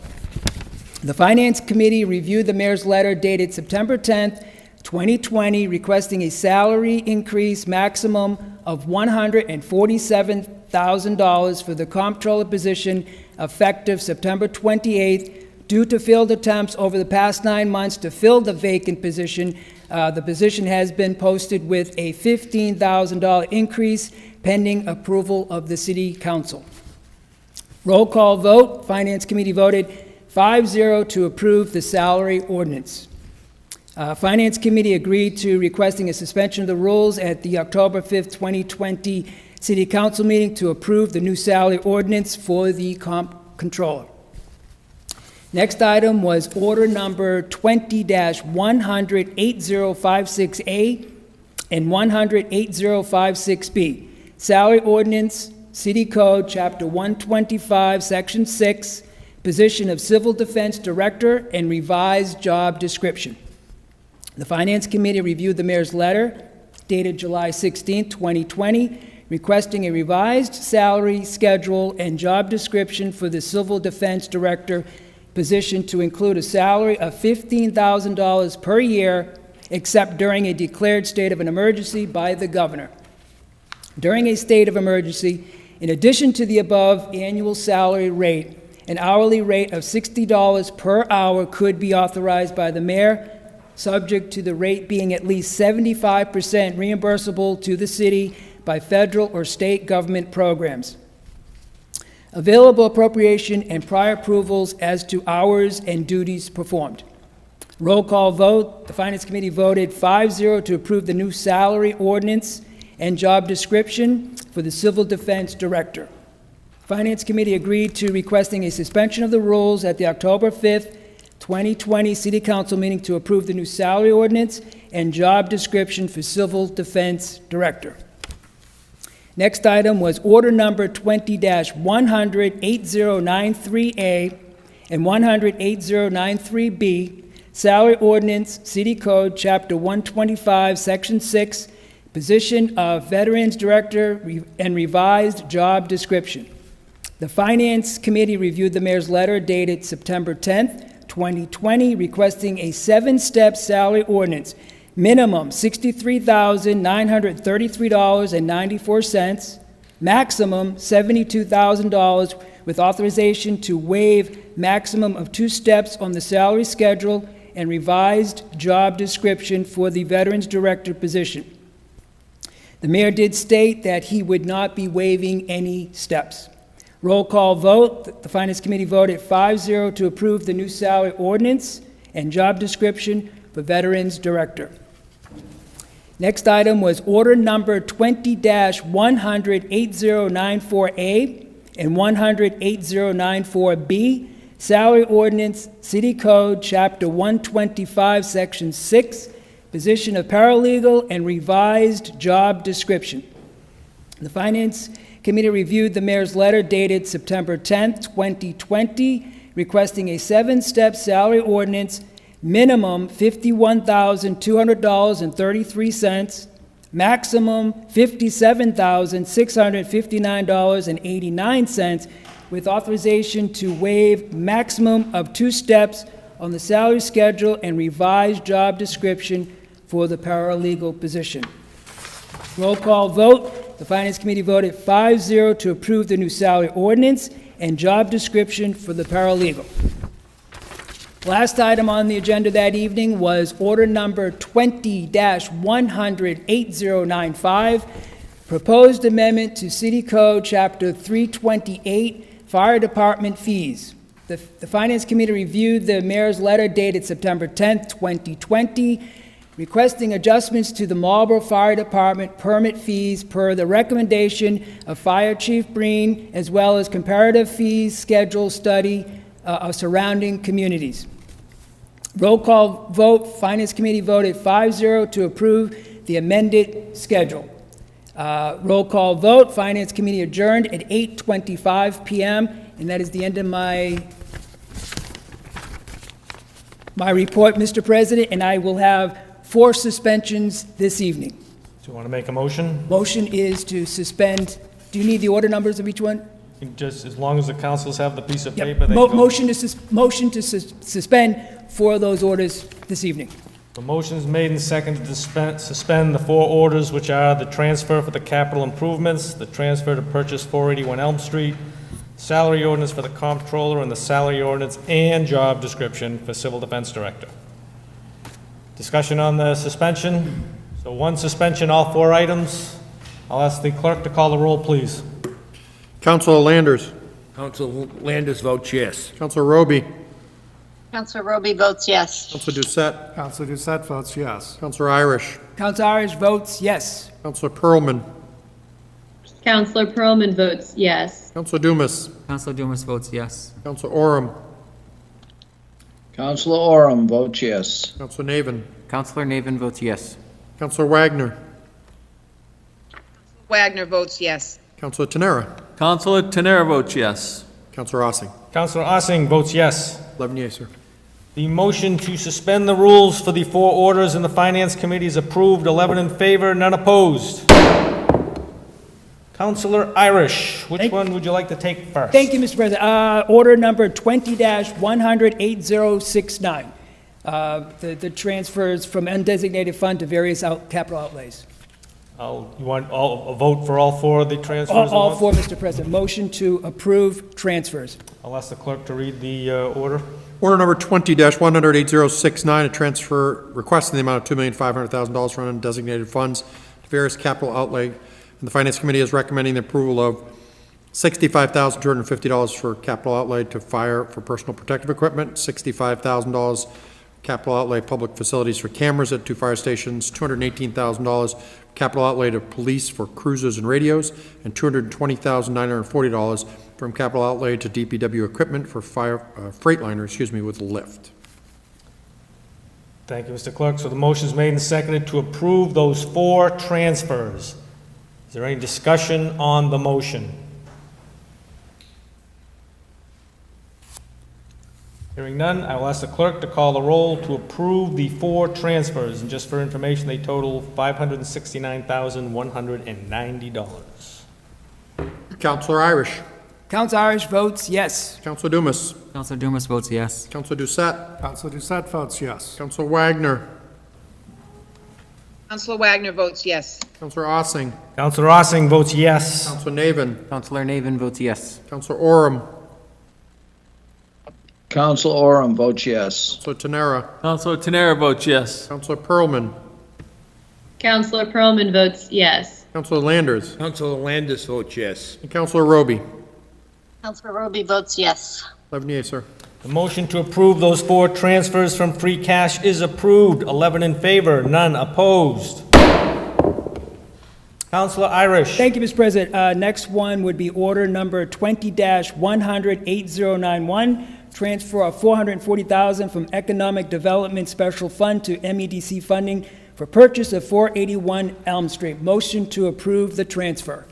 The Finance Committee reviewed the mayor's letter dated September 10th, 2020, requesting a salary increase maximum of $147,000 for the comptroller position effective September 28th. Due to failed attempts over the past 9 months to fill the vacant position, the position has been posted with a $15,000 increase pending approval of the City Council. Roll call vote. Finance Committee voted 5-0 to approve the salary ordinance. Finance Committee agreed to requesting a suspension of the rules at the October 5th, 2020 City Council meeting to approve the new salary ordinance for the comptroller. Next item was order number 20-100-8056A and 100-8056B. Salary ordinance, City Code, Chapter 125, Section 6, position of Civil Defense Director and revised job description. The Finance Committee reviewed the mayor's letter dated July 16, 2020, requesting a revised salary schedule and job description for the Civil Defense Director position to include a salary of $15,000 per year, except during a declared state of an emergency by the governor. During a state of emergency, in addition to the above annual salary rate, an hourly rate of $60 per hour could be authorized by the mayor, subject to the rate being at least 75% reimbursable to the city by federal or state government programs. Available appropriation and prior approvals as to hours and duties performed. Roll call vote. The Finance Committee voted 5-0 to approve the new salary ordinance and job description for the Civil Defense Director. Finance Committee agreed to requesting a suspension of the rules at the October 5th, 2020 City Council meeting to approve the new salary ordinance and job description for Civil Defense Director. Next item was order number 20-100-8093A and 100-8093B, Salary Ordinance, City Code, Chapter 125, Section 6, position of Veterans Director and revised job description. The Finance Committee reviewed the mayor's letter dated September 10th, 2020, requesting a 7-step salary ordinance. Minimum $63,933.94, maximum $72,000, with authorization to waive maximum of 2 steps on the salary schedule and revised job description for the Veterans Director position. The mayor did state that he would not be waiving any steps. Roll call vote. The Finance Committee voted 5-0 to approve the new salary ordinance and job description for Veterans Director. Next item was order number 20-100-8094A and 100-8094B, Salary Ordinance, City Code, Chapter 125, Section 6, position of paralegal and revised job description. The Finance Committee reviewed the mayor's letter dated September 10th, 2020, requesting a 7-step salary ordinance. Minimum $51,200.33, maximum $57,659.89, with authorization to waive maximum of 2 steps on the salary schedule and revised job description for the paralegal position. Roll call vote. The Finance Committee voted 5-0 to approve the new salary ordinance and job description for the paralegal. Last item on the agenda that evening was order number 20-100-8095, proposed amendment to City Code Chapter 328, Fire Department fees. The Finance Committee reviewed the mayor's letter dated September 10th, 2020, requesting adjustments to the Marlborough Fire Department permit fees per the recommendation of Fire Chief Breen, as well as comparative fees schedule study of surrounding communities. Roll call vote. Finance Committee voted 5-0 to approve the amended schedule. Roll call vote. Finance Committee adjourned at 8:25 p.m. And that is the end of my report, Mr. President, and I will have 4 suspensions this evening. Do you want to make a motion? Motion is to suspend. Do you need the order numbers of each one? Just as long as the councils have the piece of Yep. paper, they go. Motion to suspend for those orders this evening. The motion is made and seconded to suspend the 4 orders, which are the transfer for the capital improvements, the transfer to purchase 481 Elm Street, salary ordinance for the comptroller, and the salary ordinance and job description for Civil Defense Director. Discussion on the suspension. So 1 suspension, all 4 items. I'll ask the clerk to call the roll, please. Councilor Landers. Council Landers votes yes. Councilor Roby. Councilor Roby votes yes. Councilor Doucette. Councilor Doucette votes yes. Councilor Irish. Councilor Irish votes yes. Councilor Pearlman. Counselor Pearlman votes yes. Councilor Dumas. Councilor Dumas votes yes. Councilor Oram. Councilor Oram votes yes. Councilor Naven. Councilor Naven votes yes. Councilor Wagner. Wagner votes yes. Councilor Tenera. Councilor Tenera votes yes. Councilor Ossing. Councilor Ossing votes yes. 11 yeas, sir. The motion to suspend the rules for the 4 orders in the Finance Committee is approved, 11 in favor, none opposed. Counselor Irish, which one would you like to take first? Thank you, Mr. President. Order number 20-100-8069. The transfers from undesignated fund to various capital outlays. You want a vote for all four of the transfers? at All once? four, Mr. President. Motion to approve transfers. I'll ask the clerk to read the order. Order number 20-100-8069, a transfer requesting the amount of $2,500,000 from undesignated funds to various capital outlay. And the Finance Committee is recommending the approval of $65,250 for capital outlay to fire for personal protective equipment, $65,000 capital outlay public facilities for cameras at 2 fire stations, $218,000 capital outlay to police for cruisers and radios, and $220,940 from capital outlay to DPW equipment for Freightliner, with lift. Thank you, Mr. Clerk. So the motion is made and seconded to approve those four transfers. Is there any discussion on the motion? Hearing none, I will ask the clerk to call the roll to approve the four transfers. And just for information, they total $569,190. Counselor Irish. Counselor Irish votes yes. Counselor Dumas. Counselor Dumas votes yes. Counselor Doucette. Counselor Doucette votes yes. Counselor Wagner. Counselor Wagner votes yes. Counselor Ossing. Counselor Ossing votes yes. Counselor Navin. Counselor Navin votes yes. Counselor Oram. Council Oram votes yes. Counselor Tenera. Counselor Tenera votes yes. Counselor Pearlman. Counselor Pearlman votes yes. Counselor Landers. Councilor Landis votes yes. And Counselor Roby. Counselor Roby votes yes. 11 yeas, sir. The motion to approve those four transfers from free cash is approved. 11 in favor, none opposed. Counselor Irish. Thank you, Mr. President. Next one would be order number 20-100-8091, transfer of $440,000 from Economic Development Special Fund to MEDC funding for purchase of 481 Elm Street. Motion to approve the transfer.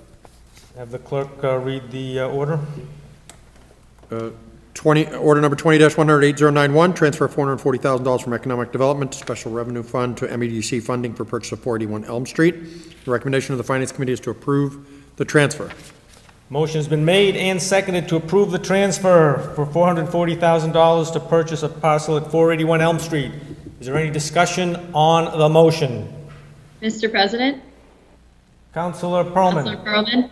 Have the clerk read the order. Order number 20-100-8091, transfer $440,000 from Economic Development to Special Revenue Fund to MEDC funding for purchase of 481 Elm Street. The recommendation of the Finance Committee is to approve the transfer. Motion's been made and seconded to approve the transfer for $440,000 to purchase a parcel at 481 Elm Street. Is there any discussion on the motion? Mr. President? Counselor Pearlman. Counselor Pearlman?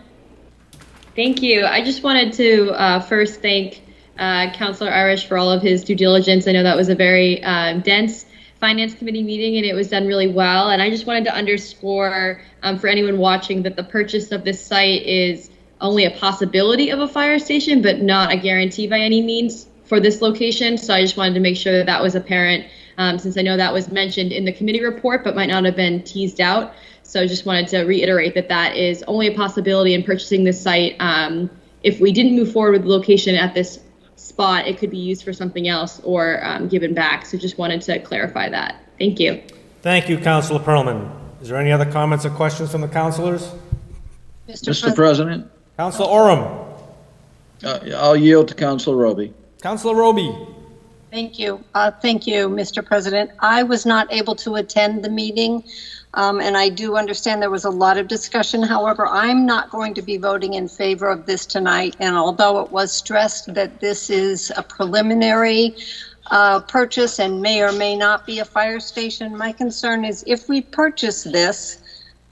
Thank you. I just wanted to first thank Counselor Irish for all of his due diligence. I know that was a very dense Finance Committee meeting, and it was done really well. And I just wanted to underscore for anyone watching that the purchase of this site is only a possibility of a fire station, but not a guarantee by any means for this location. So I just wanted to make sure that that was apparent, since I know that was mentioned in the committee report, but might not have been teased out. So I just wanted to reiterate that that is only a possibility in purchasing this site. If we didn't move forward with the location at this spot, it could be used for something else or given back. So just wanted to clarify that. Thank you. Thank you, Counselor Pearlman. Is there any other comments or questions from the counselors? Mr. President, Counselor Oram. I'll yield to Councilor Roby. Counselor Roby. Thank you. Thank you, Mr. President. I was not able to attend the meeting, and I do understand there was a lot of discussion. However, I'm not going to be voting in favor of this tonight, and although it was stressed that this is a preliminary purchase and may or may not be a fire station, my concern is if we purchase this,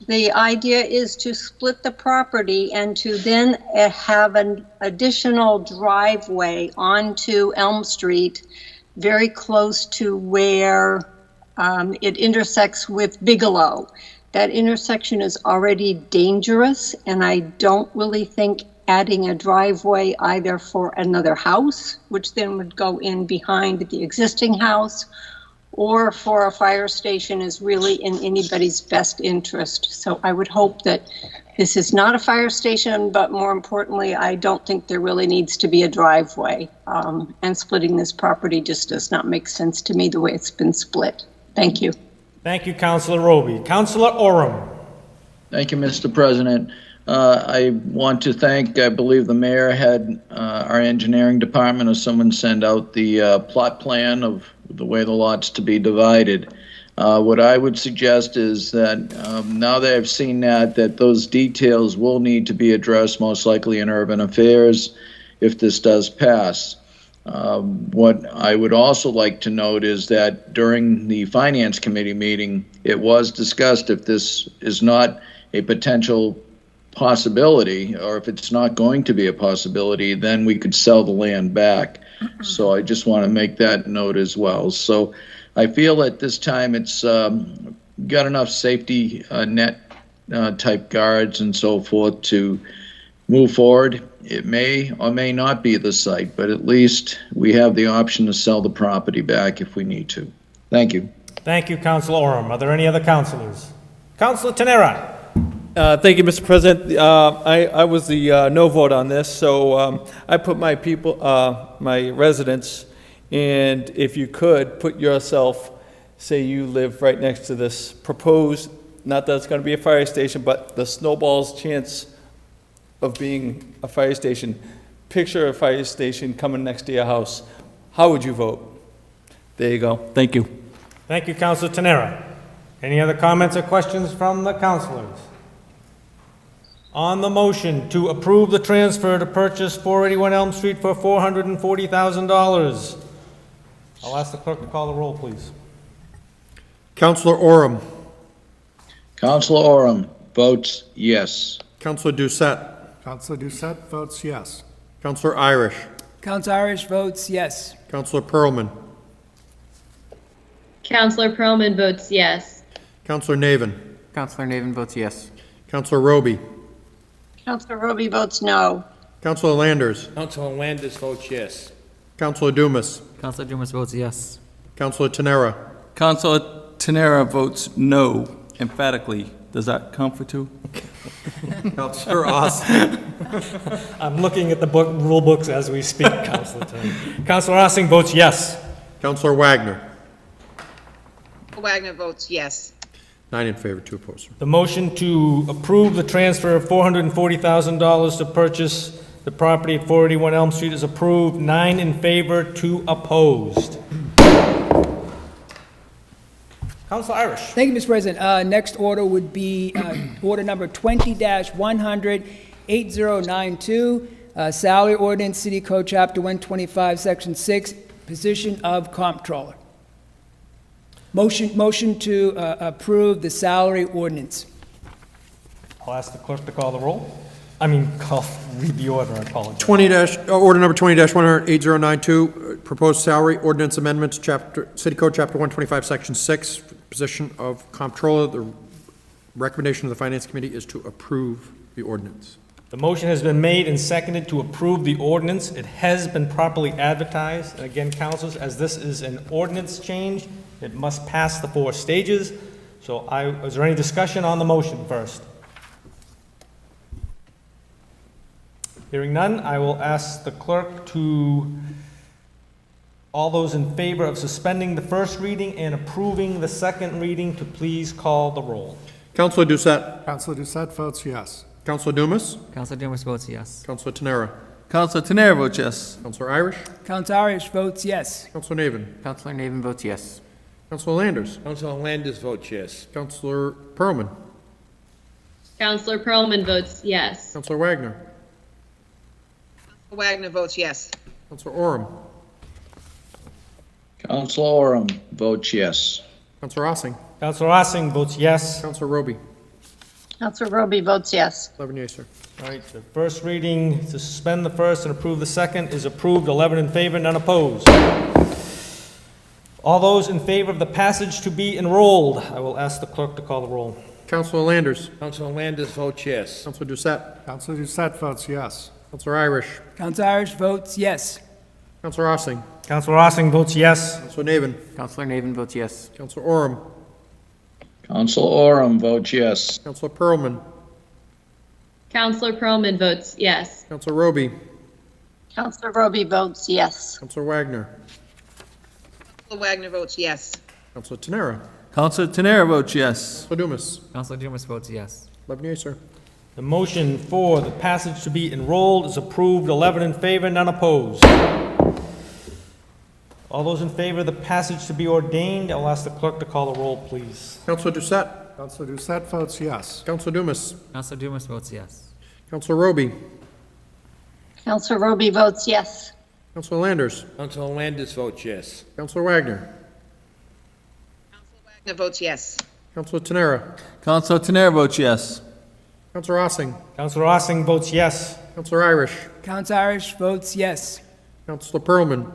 the idea is to split the property and to then have an additional driveway onto Elm Street very close to where it intersects with Bigelow. That intersection is already dangerous, and I don't really think adding a driveway either for another house, which then would go in behind the existing house, or for a fire station is really in anybody's best interest. So I would hope that this is not a fire station, but more importantly, I don't think there really needs to be a driveway. And splitting this property just does not make sense to me the way it's been split. Thank you. Thank you, Counselor Roby. Counselor Oram. Thank you, Mr. President. I want to thank, I believe the mayor had our engineering department or someone send out the plot plan of the way the lot's to be divided. What I would suggest is that now that I've seen that those details will need to be addressed most likely in urban affairs if this does pass. What I would also like to note is that during the Finance Committee meeting, it was discussed if this is not a potential possibility, or if it's not going to be a possibility, then we could sell the land back. So I just want to make that note as well. So I feel at this time it's got enough safety net type guards and so forth to move forward. It may or may not be the site, but at least we have the option to sell the property back if we need to. Thank you. Thank you, Councilor Oram. Are there any other councilors? Councilor Tenera. Thank you, Mr. President. I was the no vote on this, so I put my people, my residents, and if you could, put yourself, say you live right next to this proposed, not that it's going to be a fire station, but the snowball's chance of being a fire station. Picture a fire station coming next to your house. How would you vote? There you go. Thank you. Thank you, Councilor Tenera. Any other comments or questions from the councilors? On the motion to approve the transfer to purchase 481 Elm Street for $440,000, I'll ask the clerk to call the roll, please. Councilor Oram. Councilor Oram votes yes. Councilor Doucette. Councilor Doucette votes yes. Councilor Irish. Councilor Irish votes yes. Councilor Pearlman. Counselor Pearlman votes yes. Councilor Navin. Counselor Navin votes yes. Councilor Roby. Councilor Roby votes no. Councilor Landers. Councilor Landis votes yes. Councilor Dumas. Counselor Dumas votes yes. Councilor Tenera. Councilor Tenera votes no, emphatically. Does that count for two? Councilor Austin. I'm looking at the rule books as we speak, Councilor Tenera. Councilor Ossing votes yes. Councilor Wagner. Wagner votes yes. 9 in favor, 2 opposed. The motion to approve the transfer of $440,000 to purchase the property at 481 Elm Street is approved. 9 in favor, 2 opposed. Councilor Irish. Thank you, Mr. President. Next order would be order number 20-100-8092, salary ordinance, City Code Chapter 125, Section 6, position of comptroller. Motion to approve the salary ordinance. I'll ask the clerk to call the roll. Read the order, I apologize. Order number 20-100-8092, proposed salary ordinance amendments, City Code Chapter 125, Section 6, position of comptroller. The recommendation of the Finance Committee is to approve the ordinance. The motion has been made and seconded to approve the ordinance. It has been properly advertised. And again, councilors, as this is an ordinance change, it must pass the 4 stages. So is there any discussion on the motion first? Hearing none, I will ask the clerk to, all those in favor of suspending the first reading and approving the second reading, to please call the roll. Councilor Doucette. Councilor Doucette votes yes. Councilor Dumas. Counselor Dumas votes yes. Councilor Tenera. Councilor Tenera votes yes. Councilor Irish. Councilor Irish votes yes. Councilor Navin. Counselor Navin votes yes. Councilor Landers. Councilor Landis votes yes. Councilor Pearlman. Counselor Pearlman votes yes. Councilor Wagner. Wagner votes yes. Councilor Oram. Councilor Oram votes yes. Councilor Ossing. Councilor Ossing votes yes. Councilor Roby. Councilor Roby votes yes. 11 yeas, sir. All right, the first reading to suspend the first and approve the second is approved. 11 in favor, none opposed. All those in favor of the passage to be enrolled, I will ask the clerk to call the roll. Councilor Landers. Councilor Landis votes yes. Councilor Doucette. Councilor Doucette votes yes. Councilor Irish. Councilor Irish votes yes. Councilor Ossing. Councilor Ossing votes yes. Councilor Navin. Counselor Navin votes yes. Councilor Oram. Councilor Oram votes yes. Councilor Pearlman. Counselor Pearlman votes yes. Councilor Roby. Councilor Roby votes yes. Councilor Wagner. Councilor Wagner votes yes. Councilor Tenera. Councilor Tenera votes yes. Councilor Dumas. Counselor Dumas votes yes. 11 yeas, sir. The motion for the passage to be enrolled is approved. 11 in favor, none opposed. All those in favor of the passage to be ordained, I'll ask the clerk to call the roll, please. Counselor Doucette. Counselor Doucette votes yes. Counselor Dumas. Counselor Dumas votes yes. Counselor Roby. Counselor Roby votes yes. Counselor Landers. Council Landis votes yes. Counselor Wagner. Wagner votes yes. Counselor Tenera. Counselor Tenera votes yes. Counselor Ossing. Counselor Ossing votes yes. Counselor Irish. Counselor Irish votes yes. Counselor Pearlman.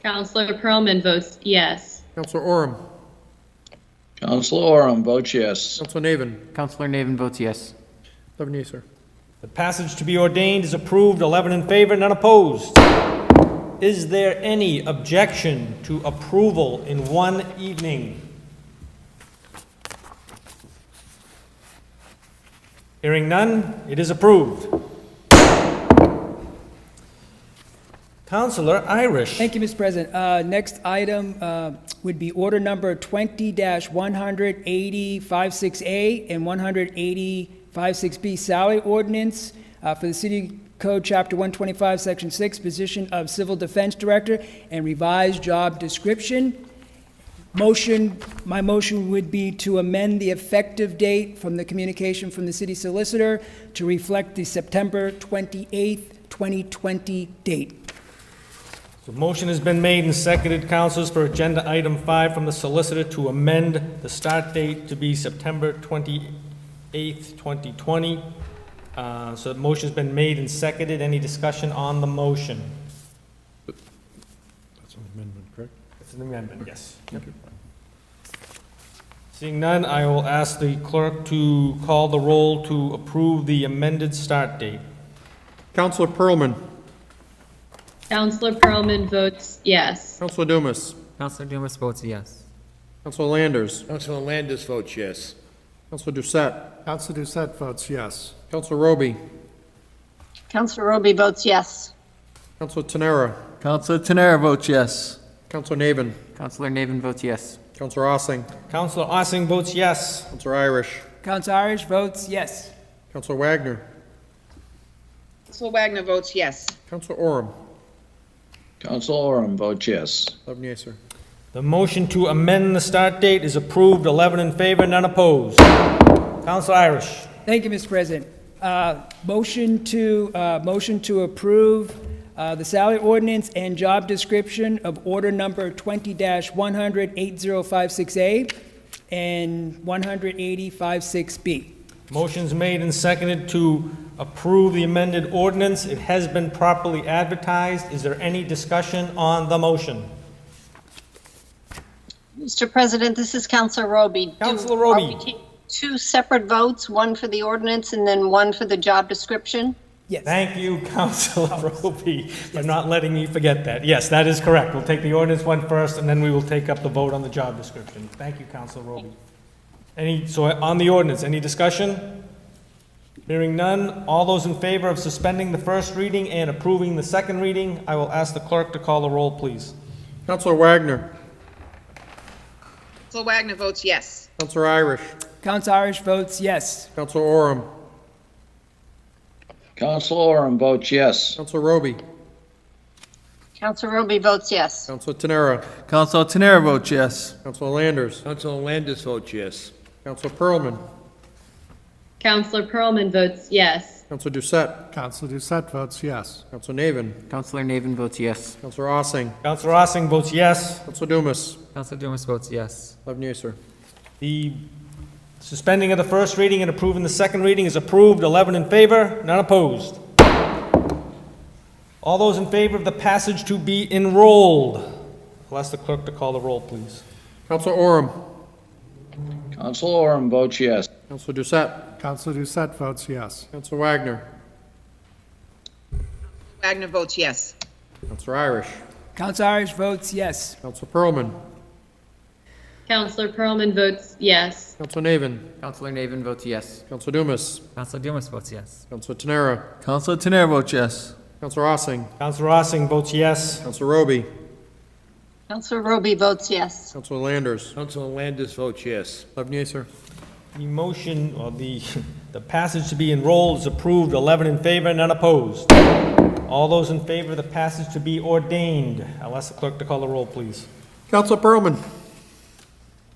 Counselor Pearlman votes yes. Counselor Oram. Counselor Oram votes yes. Counselor Navin. Counselor Navin votes yes. 11 yes, sir. The passage to be ordained is approved, 11 in favor, none opposed. Is there any objection to approval in one evening? Hearing none, it is approved. Counselor Irish. Thank you, Mr. President. Next item would be order number 20-180-56A and 180-56B salary ordinance for the City Code, Chapter 125, Section 6, position of Civil Defense Director and revised job description. My motion would be to amend the effective date from the communication from the city solicitor to reflect the September 28th, 2020 date. The motion has been made and seconded, councilors, for agenda item 5 from the solicitor to amend the start date to be September 28th, 2020. So the motion's been made and seconded. Any discussion on the motion? That's an amendment, correct? It's an amendment, yes. Seeing none, I will ask the clerk to call the roll to approve the amended start date. Counselor Pearlman. Counselor Pearlman votes yes. Counselor Dumas. Counselor Dumas votes yes. Counselor Landers. Council Landis votes yes. Counselor Doucette. Counselor Doucette votes yes. Counselor Roby. Counselor Roby votes yes. Counselor Tenera. Counselor Tenera votes yes. Counselor Navin. Counselor Navin votes yes. Counselor Ossing. Counselor Ossing votes yes. Counselor Irish. Counselor Irish votes yes. Counselor Wagner. Counselor Wagner votes yes. Counselor Oram. Counselor Oram votes yes. 11 yes, sir. The motion to amend the start date is approved, 11 in favor, none opposed. Counselor Irish. Thank you, Mr. President. Motion to approve the salary ordinance and job description of order number 20-100-8056A and 180-56B. Motion's made and seconded to approve the amended ordinance. It has been properly advertised. Is there any discussion on the motion? Mr. President, this is Counselor Roby. Counselor Roby. Are we taking two separate votes, one for the ordinance and then one for the job description? Yes. Thank you, Counselor Roby, for not letting me forget that. Yes, that is correct. We'll take the ordinance one first, and then we will take up the vote on the job description. Thank you, Counselor Roby. So on the ordinance, any discussion? Hearing none, all those in favor of suspending the first reading and approving the second reading, I will ask the clerk to call the roll, please. Counselor Wagner. Counselor Wagner votes yes. Counselor Irish. Counselor Irish votes yes. Counselor Oram. Counselor Oram votes yes. Counselor Roby. Counselor Roby votes yes. Counselor Tenera. Counselor Tenera votes yes. Counselor Landers. Council Landis votes yes. Counselor Pearlman. Counselor Pearlman votes yes. Counselor Doucette. Counselor Doucette votes yes. Counselor Navin. Counselor Navin votes yes. Counselor Ossing. Counselor Ossing votes yes. Counselor Dumas. Counselor Dumas votes yes. 11 yes, sir. The suspending of the first reading and approving the second reading is approved, 11 in favor, none opposed. All those in favor of the passage to be enrolled, I'll ask the clerk to call the roll, please. Counselor Oram. Counselor Oram votes yes. Counselor Doucette. Counselor Doucette votes yes. Counselor Wagner. Wagner votes yes. Counselor Irish. Counselor Irish votes yes. Counselor Pearlman. Counselor Pearlman votes yes. Counselor Navin. Counselor Navin votes yes. Counselor Dumas. Counselor Dumas votes yes. Counselor Tenera. Counselor Tenera votes yes. Counselor Ossing. Counselor Ossing votes yes. Counselor Roby. Counselor Roby votes yes. Counselor Landers. Council Landis votes yes. 11 yes, sir. The motion, or the passage to be enrolled is approved, 11 in favor, none opposed. All those in favor of the passage to be ordained, I'll ask the clerk to call the roll, please. Counselor Pearlman.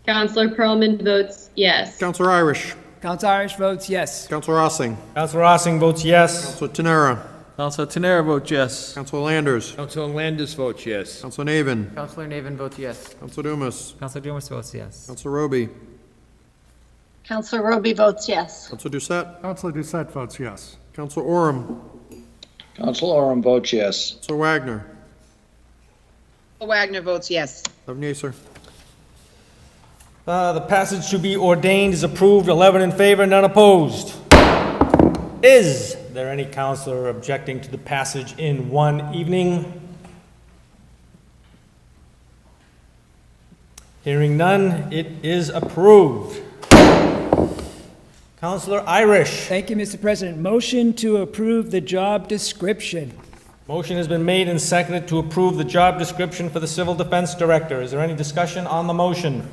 Counselor Pearlman votes yes. Counselor Irish. Counsel Irish votes yes. Counselor Ossing. Councilor Ossing votes yes. Counselor Tenera. Counselor Tenera votes yes. Counselor Landers. Council Landis votes yes. Counselor Navin. Counselor Navin votes yes. Counselor Dumas. Counselor Dumas votes yes. Counselor Roby. Counselor Roby votes yes. Counselor Doucette. Counselor Doucette votes yes. Counselor Oram. Counselor Oram votes yes. Counselor Wagner. Wagner votes yes. 11 yeas, sir. The passage to be ordained is approved, 11 in favor, none opposed. Is there any counselor objecting to the passage in one evening? Hearing none, it is approved. Counselor Irish. Thank you, Mr. President. Motion to approve the job description. Motion has been made and seconded to approve the job description for the Civil Defense Director. Is there any discussion on the motion?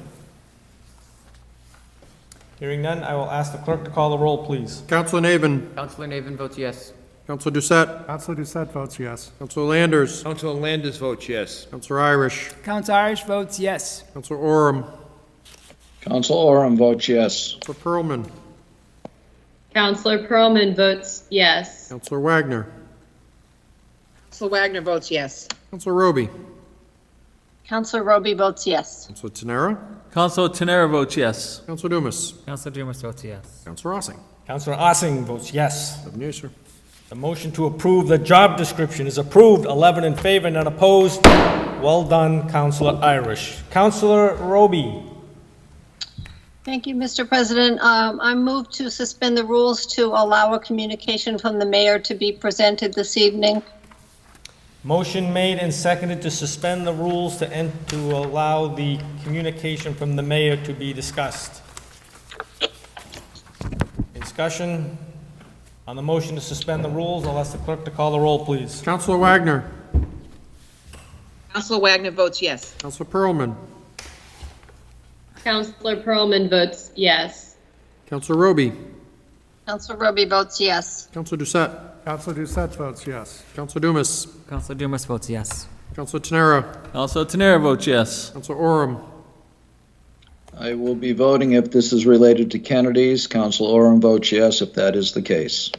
Hearing none, I will ask the clerk to call the roll, please. Counselor Navin. Counselor Navin votes yes. Counselor Doucette. Counselor Doucette votes yes. Counselor Landers. Council Landis votes yes. Counselor Irish. Counsel Irish votes yes. Counselor Oram. Counselor Oram votes yes. Counselor Pearlman. Counselor Pearlman votes yes. Counselor Wagner. Counselor Wagner votes yes. Counselor Roby. Counselor Roby votes yes. Counselor Tenera. Counselor Tenera votes yes. Counselor Dumas. Counselor Dumas votes yes. Counselor Ossing. Councilor Ossing votes yes. 11 yeas, sir. The motion to approve the job description is approved, 11 in favor, none opposed. Well done, Councilor Irish. Councilor Roby. Thank you, Mr. President. I move to suspend the rules to allow a communication from the mayor to be presented this evening. Motion made and seconded to suspend the rules to allow the communication from the mayor to be discussed. Discussion on the motion to suspend the rules. I'll ask the clerk to call the roll, please. Counselor Wagner. Counselor Wagner votes yes. Counselor Pearlman. Counselor Pearlman votes yes. Counselor Roby. Counselor Roby votes yes. Counselor Doucette. Counselor Doucette votes yes. Counselor Dumas. Counselor Dumas votes yes. Counselor Tenera. Counselor Tenera votes yes. Counselor Oram. I will be voting if this is related to Kennedy's. Counselor Oram votes yes if that is the case.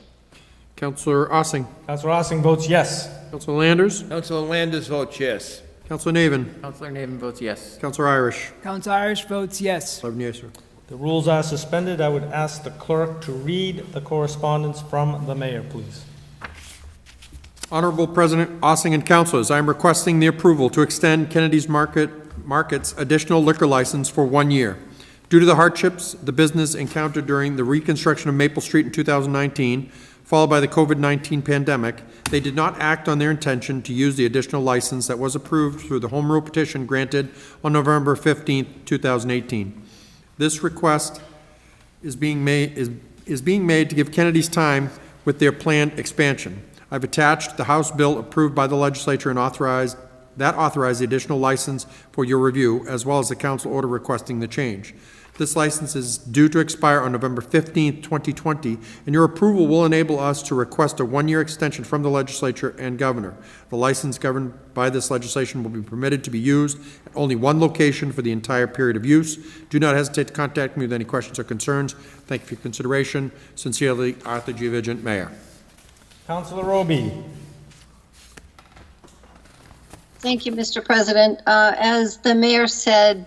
Counselor Ossing. Councilor Ossing votes yes. Counselor Landers. Council Landis votes yes. Counselor Navin. Counselor Navin votes yes. Counselor Irish. Counsel Irish votes yes. 11 yeas, sir. The rules are suspended. I would ask the clerk to read the correspondence from the mayor, please. Honorable President Ossing and Councilors, I am requesting the approval to extend Kennedy's Market's additional liquor license for 1 year. Due to the hardships the business encountered during the reconstruction of Maple Street in 2019, followed by the COVID-19 pandemic, they did not act on their intention to use the additional license that was approved through the Home Rule petition granted on November 15, 2018. This request is being made to give Kennedy's time with their planned expansion. I've attached the House bill approved by the legislature and authorized the additional license for your review, as well as the council order requesting the change. This license is due to expire on November 15, 2020, and your approval will enable us to request a one-year extension from the legislature and governor. The license governed by this legislation will be permitted to be used at only one location for the entire period of use. Do not hesitate to contact me with any questions or concerns. Thank you for your consideration. Sincerely, Arthur G. Vigent, Mayor. Councilor Roby. Thank you, Mr. President. As the mayor said,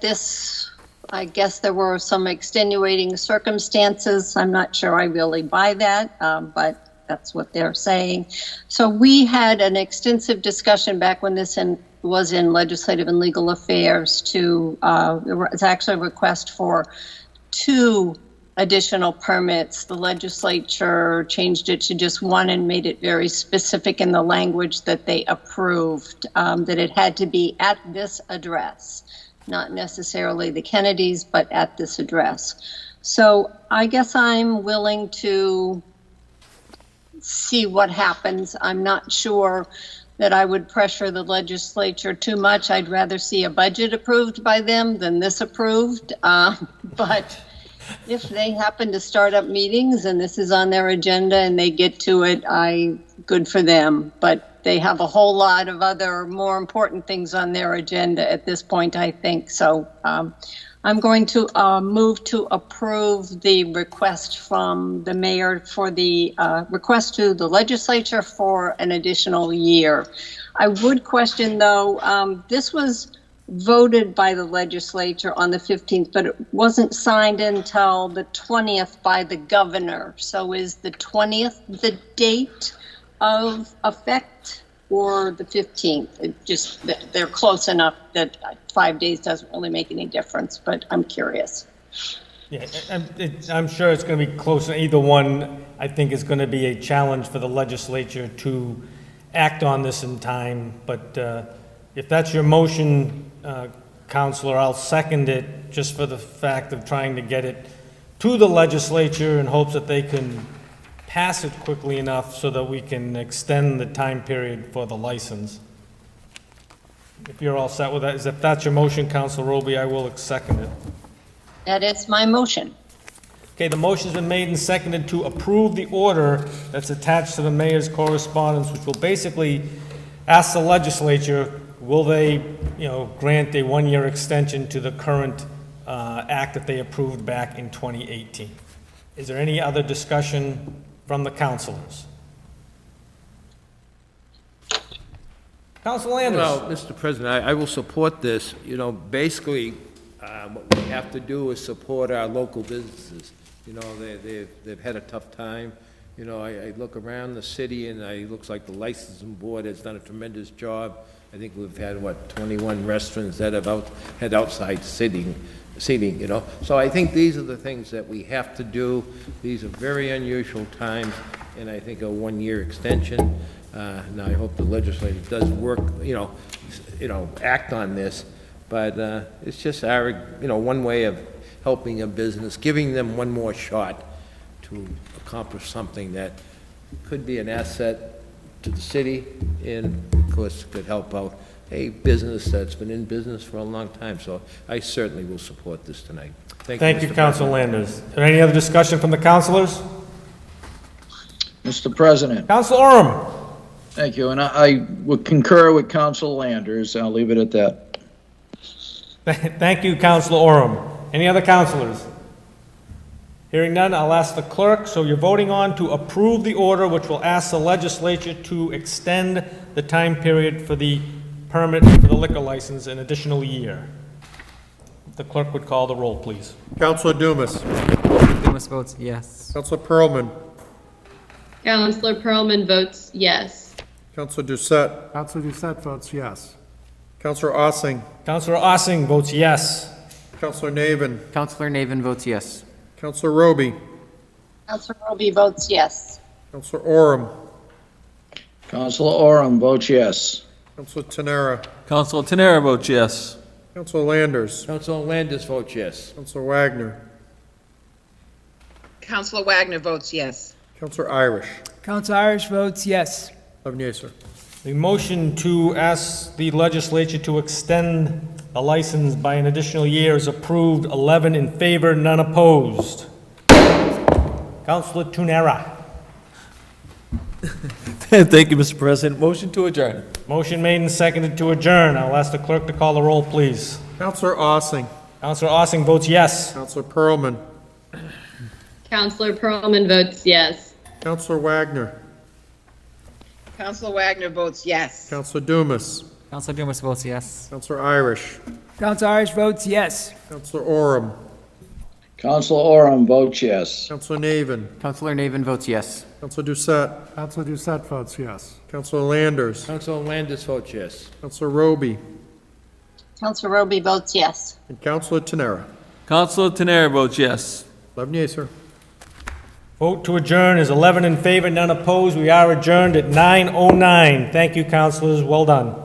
I guess there were some extenuating circumstances. I'm not sure I really buy that, but that's what they're saying. So we had an extensive discussion back when this was in Legislative and Legal Affairs it's actually a request for 2 additional permits. The legislature changed it to just 1 and made it very specific in the language that they approved, that it had to be at this address, not necessarily the Kennedys, but at this address. So I guess I'm willing to see what happens. I'm not sure that I would pressure the legislature too much. I'd rather see a budget approved by them than this approved, but if they happen to start up meetings and this is on their agenda and they get to it, good for them. But they have a whole lot of other more important things on their agenda at this point, I think. So I'm going to move to approve the request from the mayor for the request to the legislature for an additional year. I would question, though, this was voted by the legislature on the 15th, but it wasn't signed until the 20th by the governor. So is the 20th the date of effect or the 15th? It just, they're close enough that 5 days doesn't really make any difference, but I'm curious. Yeah, I'm sure it's going to be close. Either one, I think, is going to be a challenge for the legislature to act on this in time. But if that's your motion, Counselor, I'll second it just for the fact of trying to get it to the legislature in hopes that they can pass it quickly enough so that we can extend the time period for the license. If you're all set with that, if that's your motion, Counselor Roby, I will second it. That is my motion. Okay, the motion's been made and seconded to approve the order that's attached to the mayor's correspondence, which will basically ask the legislature, will they, grant a one-year extension to the current act that they approved back in 2018? Is there any other discussion from the councilors? Councilor Landers. Well, Mr. President, I will support this. Basically, what we have to do is support our local businesses. They've had a tough time. I look around the city, and it looks like the licensing board has done a tremendous job. I think we've had, 21 restaurants that have had outside seating. So I think these are the things that we have to do. These are very unusual times, and I think a one-year extension. Now, I hope the legislature does work, act on this, but it's just our, one way of helping a business, giving them one more shot to accomplish something that could be an asset to the city and, of course, could help out a business that's been in business for a long time. So I certainly will support this tonight. Thank you, Councilor Landers. Is there any other discussion from the councilors? Mr. President. Councilor Orem. Thank you, and I would concur with Councilor Landers. I'll leave it at that. Thank you, Councilor Orem. Any other councilors? Hearing none, I'll ask the clerk. So you're voting on to approve the order which will ask the legislature to extend the time period for the permit for the liquor license an additional year. The clerk would call the roll, please. Councilor Dumas. Dumas votes yes. Councilor Pearlman. Councilor Pearlman votes yes. Councilor Doucette. Councilor Doucette votes yes. Councilor Ossing. Councilor Ossing votes yes. Councilor Navin. Councilor Navin votes yes. Councilor Roby. Councilor Roby votes yes. Councilor Orem. Councilor Orem votes yes. Councilor Tenera. Councilor Tenera votes yes. Councilor Landers. Councilor Landis votes yes. Councilor Wagner. Councilor Wagner votes yes. Councilor Irish. Council Irish votes yes. 11 yeas, sir. The motion to ask the legislature to extend the license by an additional year is approved. 11 in favor, none opposed. Councilor Tunera. Thank you, Mr. President. Motion to adjourn. Motion made and seconded to adjourn. I'll ask the clerk to call the roll, please. Councilor Ossing. Councilor Ossing votes yes. Councilor Pearlman. Councilor Pearlman votes yes. Councilor Wagner. Councilor Wagner votes yes. Councilor Dumas. Councilor Dumas votes yes. Councilor Irish. Council Irish votes yes. Councilor Orem. Councilor Orem votes yes. Councilor Navin. Councilor Navin votes yes. Councilor Doucette. Councilor Doucette votes yes. Councilor Landers. Councilor Landis votes yes. Councilor Roby. Councilor Roby votes yes. And Councilor Tenera. Councilor Tenera votes yes. 11 yeas, sir. Vote to adjourn is 11 in favor, none opposed. We are adjourned at 9:09. Thank you, councilors. Well done.